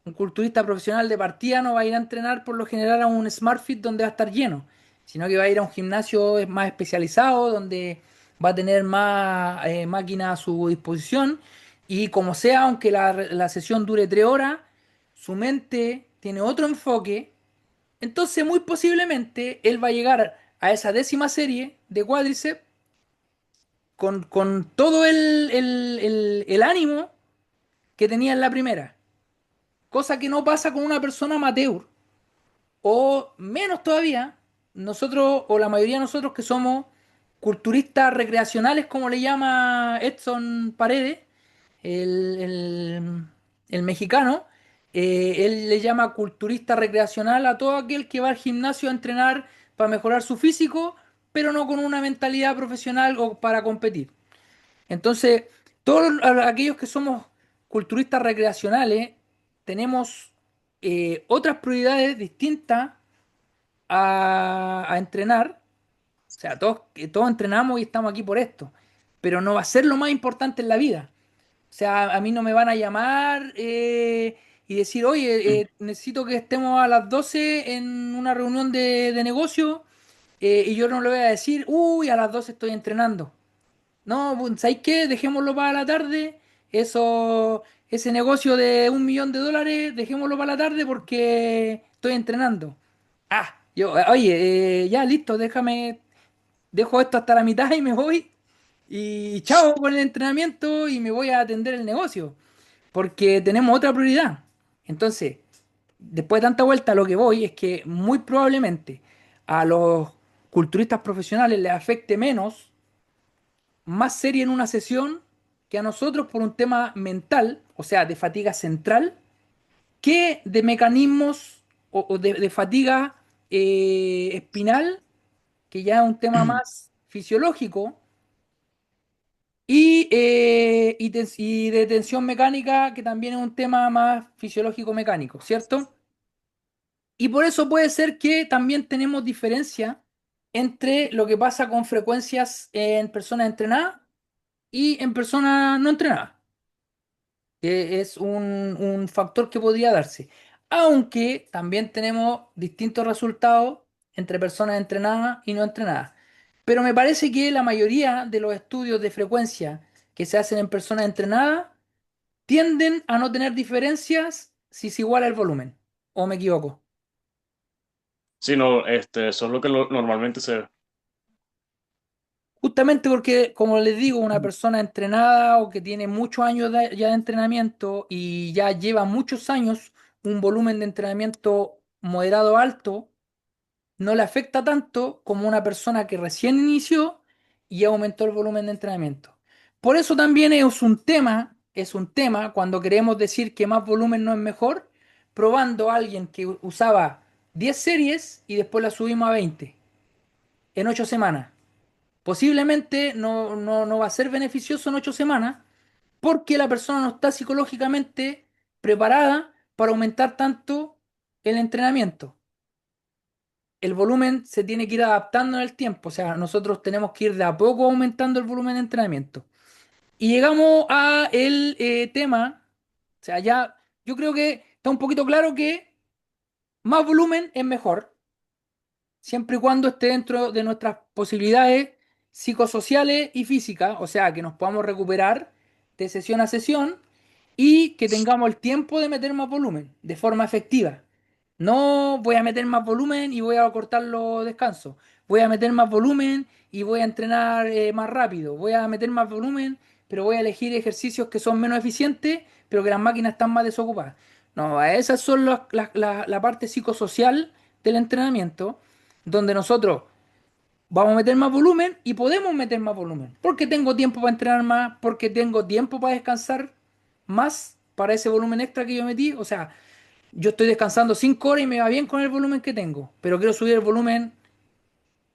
Un culturista profesional de partida no va a ir a entrenar por lo general a un Smart Fit donde va a estar lleno, sino que va a ir a un gimnasio más especializado donde va a tener más máquinas a su disposición y como sea, aunque la sesión dure 3 horas, su mente tiene otro enfoque, entonces muy posiblemente él va a llegar a esa 10ª serie de cuádriceps con todo el ánimo que tenía en la primera, cosa que no pasa con una persona amateur, o menos todavía, nosotros, o la mayoría de nosotros que somos culturistas recreacionales, como le llama Edson Paredes, el, el- el mexicano, él le llama culturista recreacional a todo aquel que va al gimnasio a entrenar para mejorar su físico, pero no con una mentalidad profesional o para competir. Entonces, todos aquellos que somos culturistas recreacionales tenemos otras prioridades distintas a entrenar. O sea, todos entrenamos y estamos aquí por esto, pero no va a ser lo más importante en la vida. O sea, a mí no me van a llamar y decir, oye, necesito que estemos a las 12 en una reunión de negocio y yo no le voy a decir, uy, a las 12 estoy entrenando. No, pues, ¿sabéis qué? Dejémoslo para la tarde. Ese negocio de $1 millón, dejémoslo para la tarde porque estoy entrenando. Oye, ya listo, dejo esto hasta la mitad y me voy. Y chao con el entrenamiento y me voy a atender el negocio. Porque tenemos otra prioridad. Entonces, después de tanta vuelta, lo que voy es que muy probablemente a los culturistas profesionales les afecte menos más serie en una sesión que a nosotros por un tema mental, o sea, de fatiga central, que de mecanismos o de fatiga espinal, que ya es un tema más fisiológico, y de tensión mecánica, que también es un tema más fisiológico-mecánico, ¿cierto? Y por eso puede ser que también tenemos diferencia entre lo que pasa con frecuencias en personas entrenadas y en personas no entrenadas, que es un factor que podría darse. Aunque también tenemos distintos resultados entre personas entrenadas y no entrenadas. Pero me parece que la mayoría de los estudios de frecuencia que se hacen en personas entrenadas tienden a no tener diferencias si se iguala el volumen. ¿O me equivoco?
Sí, no, eso es lo que normalmente se ve.
Justamente porque, como les digo, una persona entrenada o que tiene muchos años ya de entrenamiento y ya lleva muchos años un volumen de entrenamiento moderado alto no le afecta tanto como una persona que recién inició y aumentó el volumen de entrenamiento. Por eso también es un tema cuando queremos decir que más volumen no es mejor, probando a alguien que usaba 10 series y después la subimos a 20 en 8 semanas. Posiblemente no va a ser beneficioso en 8 semanas porque la persona no está psicológicamente preparada para aumentar tanto el entrenamiento. El volumen se tiene que ir adaptando en el tiempo, o sea, nosotros tenemos que ir de a poco aumentando el volumen de entrenamiento. Y llegamos a el tema, o sea, ya yo creo que está un poquito claro que más volumen es mejor, siempre y cuando esté dentro de nuestras posibilidades psicosociales y físicas, o sea, que nos podamos recuperar de sesión a sesión y que tengamos el tiempo de meter más volumen de forma efectiva. No voy a meter más volumen y voy a cortar los descansos. Voy a meter más volumen y voy a entrenar más rápido. Voy a meter más volumen, pero voy a elegir ejercicios que son menos eficientes, pero que las máquinas están más desocupadas. No, esas son la parte psicosocial del entrenamiento, donde nosotros vamos a meter más volumen y podemos meter más volumen. Porque tengo tiempo para entrenar más, porque tengo tiempo para descansar más para ese volumen extra que yo metí. O sea, yo estoy descansando 5 horas y me va bien con el volumen que tengo, pero quiero subir el volumen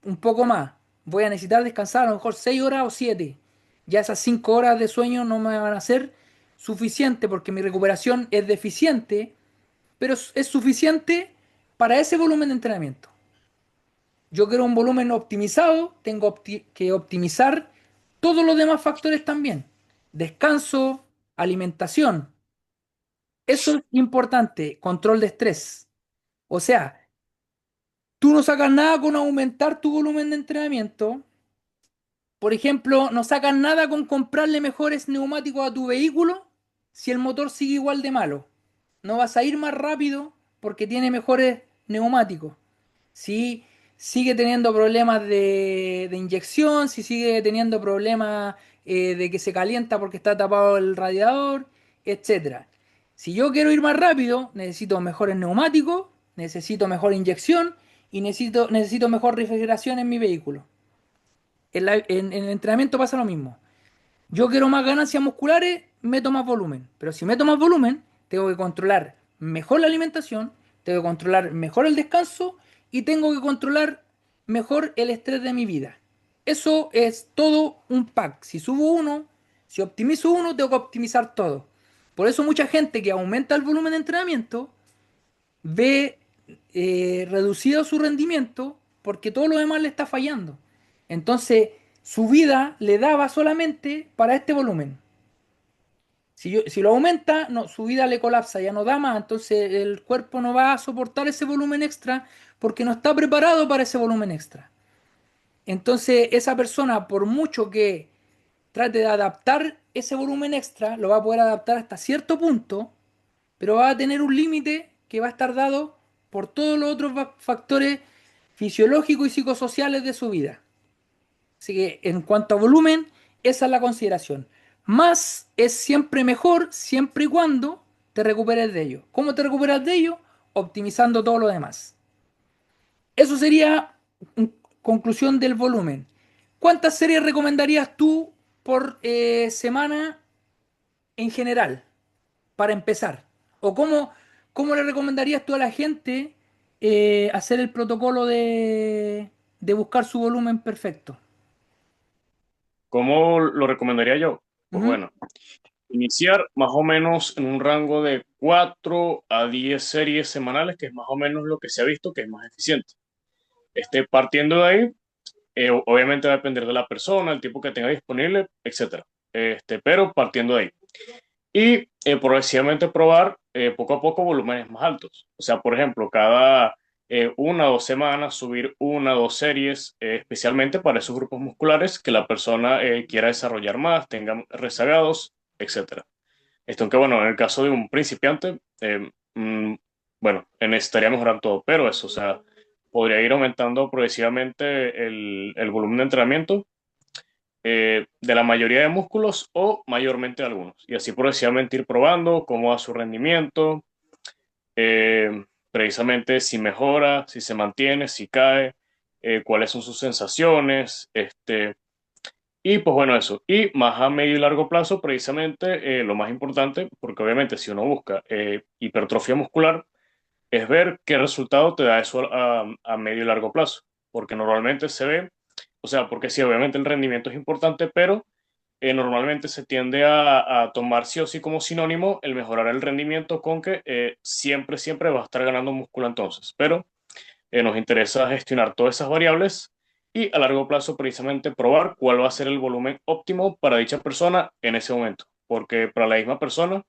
un poco más. Voy a necesitar descansar a lo mejor 6 horas o 7. Ya esas 5 horas de sueño no me van a ser suficiente porque mi recuperación es deficiente, pero es suficiente para ese volumen de entrenamiento. Yo quiero un volumen optimizado, tengo que optimizar todos los demás factores también. Descanso, alimentación. Eso es importante, control de estrés. O sea, tú no sacas nada con aumentar tu volumen de entrenamiento. Por ejemplo, no sacas nada con comprarle mejores neumáticos a tu vehículo si el motor sigue igual de malo. No vas a ir más rápido porque tiene mejores neumáticos. Si sigue teniendo problemas de inyección, si sigue teniendo problemas de que se calienta porque está tapado el radiador, etcétera. Si yo quiero ir más rápido, necesito mejores neumáticos, necesito mejor inyección y necesito mejor refrigeración en mi vehículo. En el entrenamiento pasa lo mismo. Yo quiero más ganancias musculares, meto más volumen. Pero si meto más volumen, tengo que controlar mejor la alimentación, tengo que controlar mejor el descanso y tengo que controlar mejor el estrés de mi vida. Eso es todo un pack. Si subo uno, si optimizo uno, tengo que optimizar todo. Por eso mucha gente que aumenta el volumen de entrenamiento ve reducido su rendimiento porque todo lo demás le está fallando. Entonces, su vida le daba solamente para este volumen. Si lo aumenta, no, su vida le colapsa, ya no da más, entonces el cuerpo no va a soportar ese volumen extra porque no está preparado para ese volumen extra. Entonces, esa persona, por mucho que trate de adaptar ese volumen extra, lo va a poder adaptar hasta cierto punto, pero va a tener un límite que va a estar dado por todos los otros factores fisiológicos y psicosociales de su vida. Así que en cuanto a volumen, esa es la consideración. Más es siempre mejor, siempre y cuando te recuperes de ello. ¿Cómo te recuperas de ello? Optimizando todo lo demás. Eso sería conclusión del volumen. ¿Cuántas series recomendarías tú por semana en general? Para empezar? ¿O cómo le recomendarías tú a la gente hacer el protocolo de buscar su volumen perfecto?
¿Cómo lo recomendaría yo? Pues
Ujú.
bueno, iniciar más o menos en un rango de 4 a 10 series semanales, que es más o menos lo que se ha visto que es más eficiente. Partiendo de ahí, obviamente va a depender de la persona, el tiempo que tenga disponible, etcétera. Pero partiendo de ahí. Y progresivamente probar poco a poco volúmenes más altos. O sea, por ejemplo, cada 1 o 2 semanas subir 1 o 2 series, especialmente para esos grupos musculares que la persona quiera desarrollar más, tengan rezagados, etcétera. Esto aunque bueno, en el caso de un principiante, bueno, necesitaría mejorar todo, pero eso, o sea, podría ir aumentando progresivamente el volumen de entrenamiento de la mayoría de músculos o mayormente de algunos. Y así progresivamente ir probando cómo va su rendimiento, precisamente si mejora, si se mantiene, si cae, cuáles son sus sensaciones, y pues bueno, eso. Y más a medio y largo plazo, precisamente lo más importante, porque obviamente si uno busca hipertrofia muscular, es ver qué resultado te da eso a medio y largo plazo, porque normalmente se ve, o sea, porque sí, obviamente el rendimiento es importante, pero normalmente se tiende a tomar sí o sí como sinónimo el mejorar el rendimiento con que siempre, siempre va a estar ganando músculo entonces, pero nos interesa gestionar todas esas variables y a largo plazo precisamente probar cuál va a ser el volumen óptimo para dicha persona en ese momento, porque para la misma persona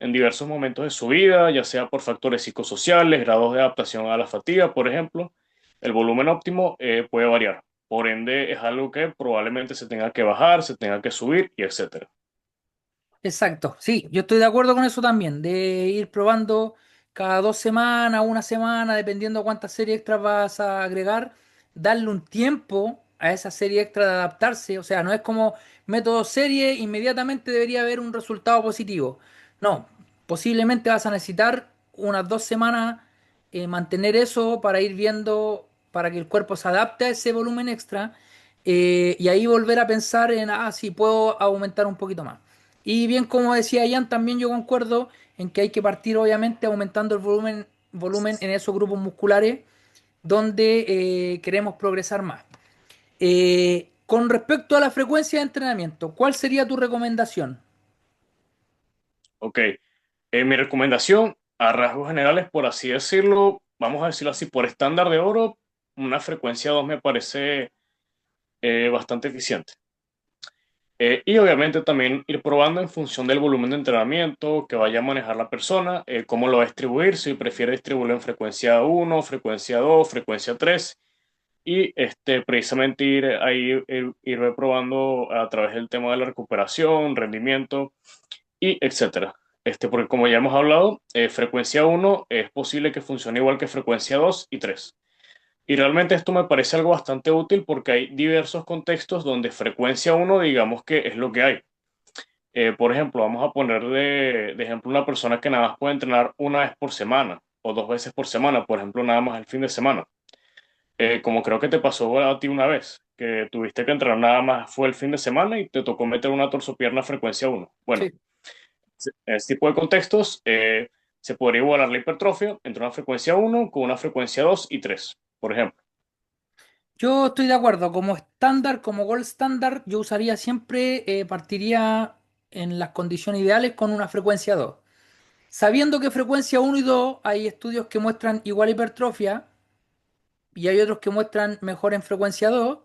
en diversos momentos de su vida, ya sea por factores psicosociales, grados de adaptación a la fatiga, por ejemplo, el volumen óptimo puede variar. Por ende, es algo que probablemente se tenga que bajar, se tenga que subir y etcétera.
Exacto, sí, yo estoy de acuerdo con eso también, de ir probando cada 2 semanas, una semana, dependiendo cuántas series extras vas a agregar, darle un tiempo a esa serie extra de adaptarse, o sea, no es como método serie, inmediatamente debería haber un resultado positivo. No, posiblemente vas a necesitar unas 2 semanas mantener eso para ir viendo, para que el cuerpo se adapte a ese volumen extra y ahí volver a pensar en, ah, sí, puedo aumentar un poquito más. Y bien, como decía Ian, también yo concuerdo en que hay que partir obviamente aumentando el volumen en esos grupos musculares donde queremos progresar más. Con respecto a la frecuencia de entrenamiento, ¿cuál sería tu recomendación?
Ok, mi recomendación a rasgos generales, por así decirlo, vamos a decirlo así, por estándar de oro, una frecuencia 2 me parece bastante eficiente. Y obviamente también ir probando en función del volumen de entrenamiento que vaya a manejar la persona, cómo lo va a distribuir, si prefiere distribuirlo en frecuencia uno, frecuencia 2, frecuencia 3, y precisamente ir ahí, ir probando a través del tema de la recuperación, rendimiento y etcétera. Porque como ya hemos hablado, frecuencia uno es posible que funcione igual que frecuencia 2 y 3. Y realmente esto me parece algo bastante útil porque hay diversos contextos donde frecuencia uno digamos que es lo que hay. Por ejemplo, vamos a poner de ejemplo una persona que nada más puede entrenar una vez por semana o 2 veces por semana, por ejemplo, nada más el fin de semana. Como creo que te pasó a ti una vez, que tuviste que entrenar nada más fue el fin de semana y te tocó meter una torsopierna frecuencia uno. Bueno,
Sí.
en este tipo de contextos se podría igualar la hipertrofia entre una frecuencia uno con una frecuencia 2 y 3, por ejemplo.
Yo estoy de acuerdo, como estándar, como gold estándar, yo usaría siempre, partiría en las condiciones ideales con una frecuencia 2. Sabiendo que frecuencia uno y 2 hay estudios que muestran igual hipertrofia, y hay otros que muestran mejor en frecuencia 2,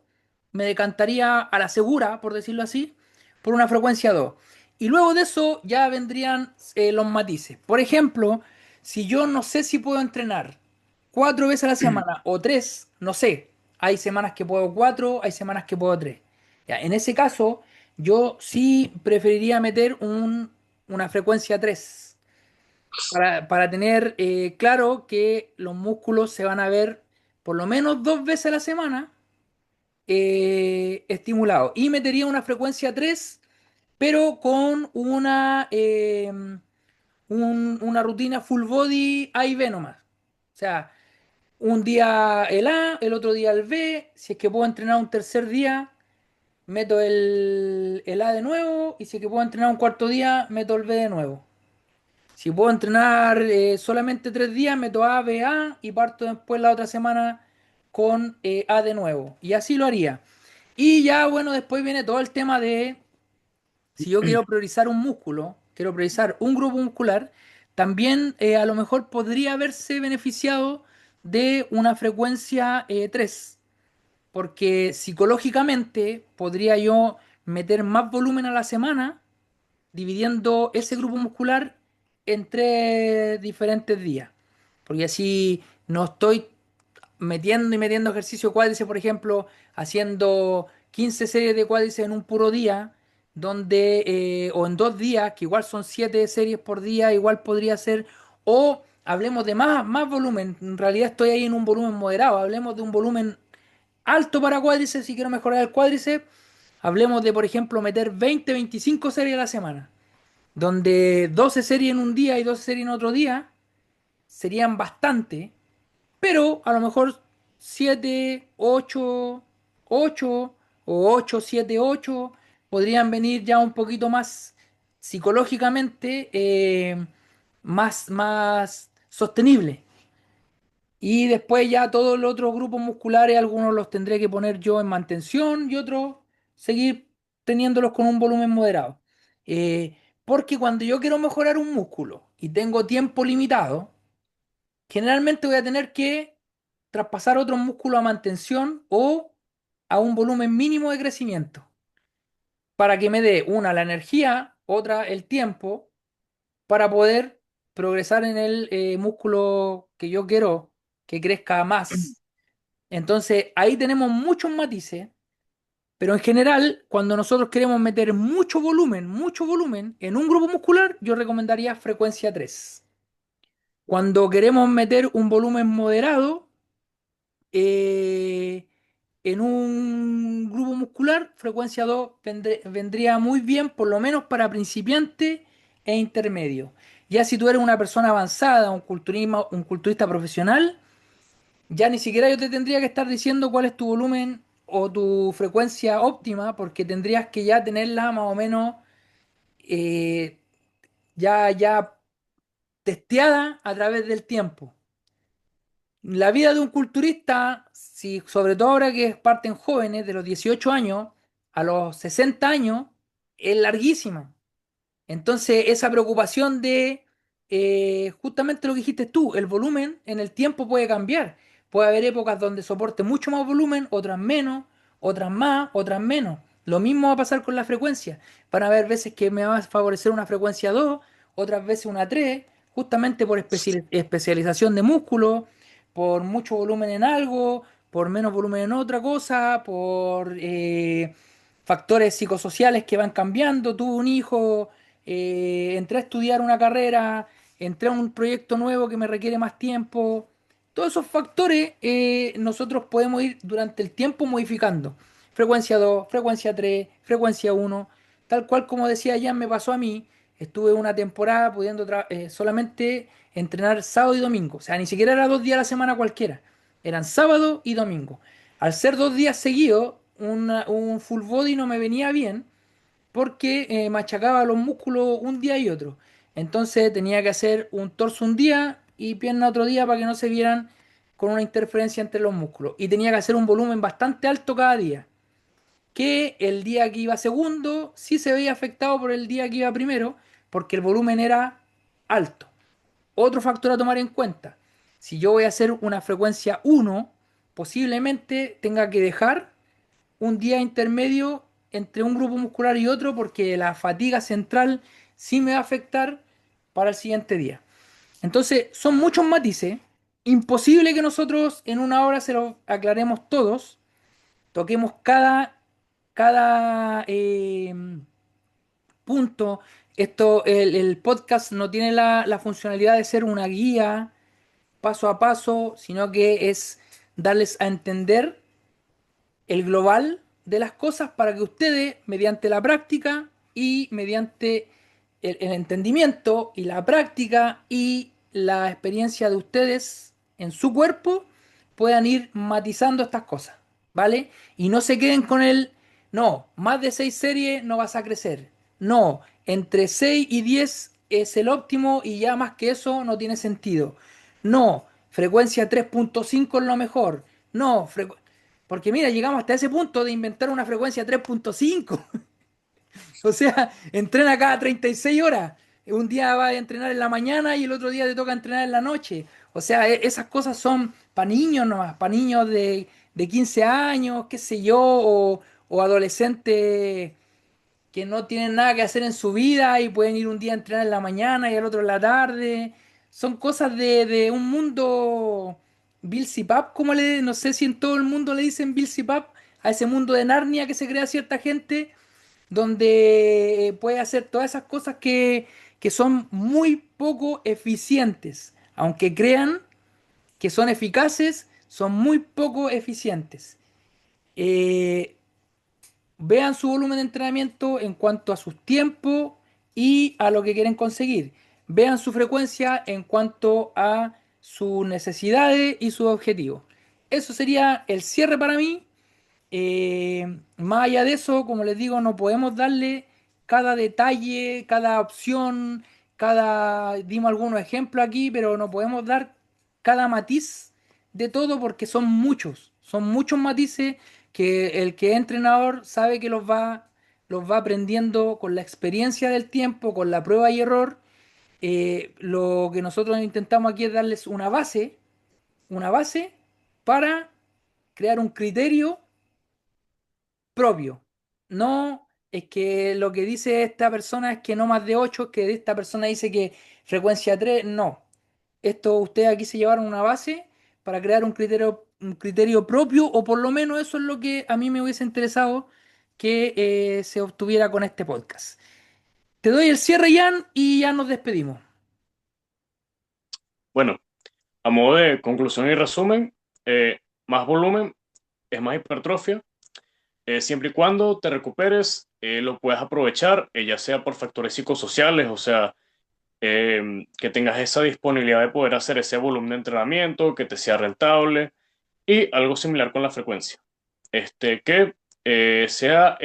me decantaría a la segura, por decirlo así, por una frecuencia 2. Y luego de eso ya vendrían los matices. Por ejemplo, si yo no sé si puedo entrenar 4 veces a la semana o tres, no sé. Hay semanas que puedo cuatro, hay semanas que puedo tres. Ya, en ese caso, yo sí preferiría meter una frecuencia 3 para tener claro que los músculos se van a ver por lo menos 2 veces a la semana estimulados. Y metería una frecuencia 3 pero con una rutina full body A y B nomás. O sea, un día el A, el otro día el B. Si es que puedo entrenar un tercer día, meto el A de nuevo. Y si es que puedo entrenar un cuarto día, meto el B de nuevo. Si puedo entrenar solamente 3 días, meto A, B, A y parto después la otra semana con A de nuevo. Y así lo haría. Y ya, bueno, después viene todo el tema de si yo quiero priorizar un músculo, quiero priorizar un grupo muscular, también a lo mejor podría haberse beneficiado de una frecuencia 3, porque psicológicamente podría yo meter más volumen a la semana dividiendo ese grupo muscular entre diferentes días. Porque así no estoy metiendo y metiendo ejercicio cuádriceps, por ejemplo, haciendo 15 series de cuádriceps en un puro día, donde, o en 2 días, que igual son 7 series por día, igual podría ser, o hablemos de más volumen, en realidad estoy ahí en un volumen moderado, hablemos de un volumen alto para cuádriceps si quiero mejorar el cuádriceps, hablemos de, por ejemplo, meter 20 25 series a la semana donde 12 series en un día y 12 series en otro día, serían bastante, pero a lo mejor 7 8 8 o 8 7 8 podrían venir ya un poquito más psicológicamente más sostenible. Y después ya todos los otros grupos musculares, algunos los tendré que poner yo en mantención y otros seguir teniéndolos con un volumen moderado. Porque cuando yo quiero mejorar un músculo y tengo tiempo limitado, generalmente voy a tener que traspasar otro músculo a mantención o a un volumen mínimo de crecimiento para que me dé una la energía, otra el tiempo para poder progresar en el músculo que yo quiero que crezca más. Entonces, ahí tenemos muchos matices, pero en general, cuando nosotros queremos meter mucho volumen en un grupo muscular, yo recomendaría frecuencia 3. Cuando queremos meter un volumen moderado eh, en un grupo muscular, frecuencia 2 vendría muy bien, por lo menos para principiante e intermedio. Ya si tú eres una persona avanzada, un culturista profesional, ya ni siquiera yo te tendría que estar diciendo cuál es tu volumen o tu frecuencia óptima, porque tendrías que ya tenerla más o menos eh, ya testeada a través del tiempo. La vida de un culturista, si, sobre todo ahora que parten jóvenes de los 18 años a los 60 años, es larguísima. Entonces, esa preocupación de justamente lo que dijiste tú, el volumen en el tiempo puede cambiar. Puede haber épocas donde soporte mucho más volumen, otras menos, otras más, otras menos. Lo mismo va a pasar con la frecuencia. Van a haber veces que me va a favorecer una frecuencia 2, otras veces una 3, justamente por especialización de músculo, por mucho volumen en algo, por menos volumen en otra cosa, por factores psicosociales que van cambiando. Tuve un hijo, entré a estudiar una carrera, entré a un proyecto nuevo que me requiere más tiempo. Todos esos factores nosotros podemos ir durante el tiempo modificando. Frecuencia 2, frecuencia 3, frecuencia 1, tal cual como decía ya me pasó a mí. Estuve una temporada pudiendo solamente entrenar sábado y domingo. O sea, ni siquiera era 2 días a la semana cualquiera. Eran sábado y domingo. Al ser 2 días seguidos, un full body no me venía bien porque machacaba los músculos un día y otro. Entonces tenía que hacer un torso un día y pierna otro día para que no se vieran con una interferencia entre los músculos. Y tenía que hacer un volumen bastante alto cada día. Que el día que iba segundo sí se veía afectado por el día que iba primero, porque el volumen era alto. Otro factor a tomar en cuenta. Si yo voy a hacer una frecuencia 1, posiblemente tenga que dejar un día intermedio entre un grupo muscular y otro porque la fatiga central sí me va a afectar para el siguiente día. Entonces, son muchos matices. Imposible que nosotros en una hora se lo aclaremos todos, toquemos cada punto. El podcast no tiene la funcionalidad de ser una guía paso a paso, sino que es darles a entender el global de las cosas para que ustedes, mediante la práctica y mediante el entendimiento y la práctica y la experiencia de ustedes en su cuerpo, puedan ir matizando estas cosas, ¿vale? Y no se queden con el, no, más de 6 series no vas a crecer. No, entre 6 y 10 es el óptimo y ya más que eso no tiene sentido. No, frecuencia 3.5 es lo mejor. No, porque mira, llegamos hasta ese punto de inventar una frecuencia 3.5. O sea, entrena cada 36 horas. Un día vas a entrenar en la mañana y el otro día te toca entrenar en la noche. O sea, esas cosas son para niños nomás, para niños de 15 años, qué sé yo, o adolescentes que no tienen nada que hacer en su vida y pueden ir un día a entrenar en la mañana y al otro en la tarde. Son cosas de un mundo Bill Pap, como no sé si en todo el mundo le dicen Bill Pap, a ese mundo de Narnia que se crea cierta gente, donde puede hacer todas esas cosas que son muy poco eficientes. Aunque crean que son eficaces, son muy poco eficientes. Eh, Vean su volumen de entrenamiento en cuanto a sus tiempos y a lo que quieren conseguir. Vean su frecuencia en cuanto a sus necesidades y sus objetivos. Eso sería el cierre para mí. Más allá de eso, como les digo, no podemos darle cada detalle, cada opción, dimos algunos ejemplos aquí, pero no podemos dar cada matiz de todo porque son muchos matices que el que es entrenador sabe que los va aprendiendo con la experiencia del tiempo, con la prueba y error. Lo que nosotros intentamos aquí es darles una base para crear un criterio propio. No es que lo que dice esta persona es que no más de 8, que esta persona dice que frecuencia 3. No. Esto ustedes aquí se llevaron una base para crear un criterio propio, o por lo menos eso es lo que a mí me hubiese interesado que se obtuviera con este podcast. Te doy el cierre, Jan, y ya nos despedimos.
Bueno, a modo de conclusión y resumen, más volumen es más hipertrofia. Siempre y cuando te recuperes, lo puedes aprovechar, ya sea por factores psicosociales, o sea, que tengas esa disponibilidad de poder hacer ese volumen de entrenamiento, que te sea rentable y algo similar con la frecuencia. Que sea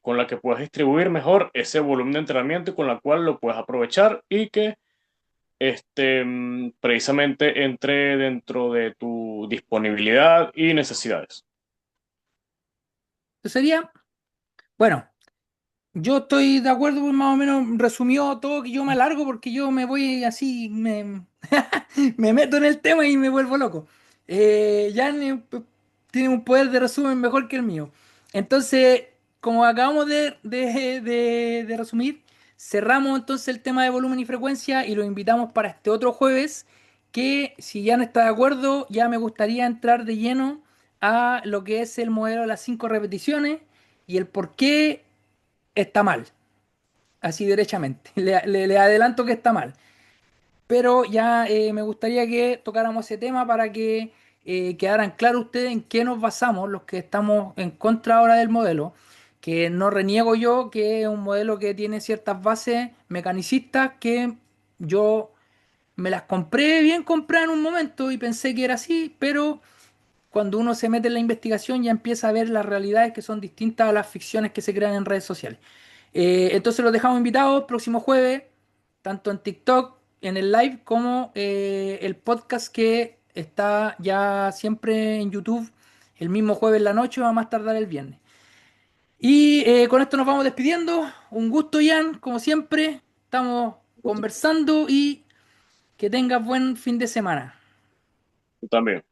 con la que puedas distribuir mejor ese volumen de entrenamiento y con la cual lo puedas aprovechar y que precisamente entre dentro de tu disponibilidad y necesidades.
Eso sería, bueno, yo estoy de acuerdo, pues más o menos resumió todo, que yo me alargo porque yo me voy así, me meto en el tema y me vuelvo loco. Jan tiene un poder de resumen mejor que el mío. Entonces, como acabamos de resumir, cerramos entonces el tema de volumen y frecuencia y lo invitamos para este otro jueves, que si Jan está de acuerdo, ya me gustaría entrar de lleno a lo que es el modelo de las 5 repeticiones y el por qué está mal, así derechamente. Le adelanto que está mal. Pero ya me gustaría que tocáramos ese tema para que quedaran claros ustedes en qué nos basamos los que estamos en contra ahora del modelo, que no reniego yo, que es un modelo que tiene ciertas bases mecanicistas que yo me las compré bien compradas en un momento y pensé que era así, pero cuando uno se mete en la investigación ya empieza a ver las realidades que son distintas a las ficciones que se crean en redes sociales. Entonces los dejamos invitados próximo jueves, tanto en TikTok, en el live, como el podcast que está ya siempre en YouTube el mismo jueves en la noche o a más tardar el viernes. Y con esto nos vamos despidiendo. Un gusto, Ian, como siempre. Estamos conversando y que tengas buen fin de semana.
Tú también.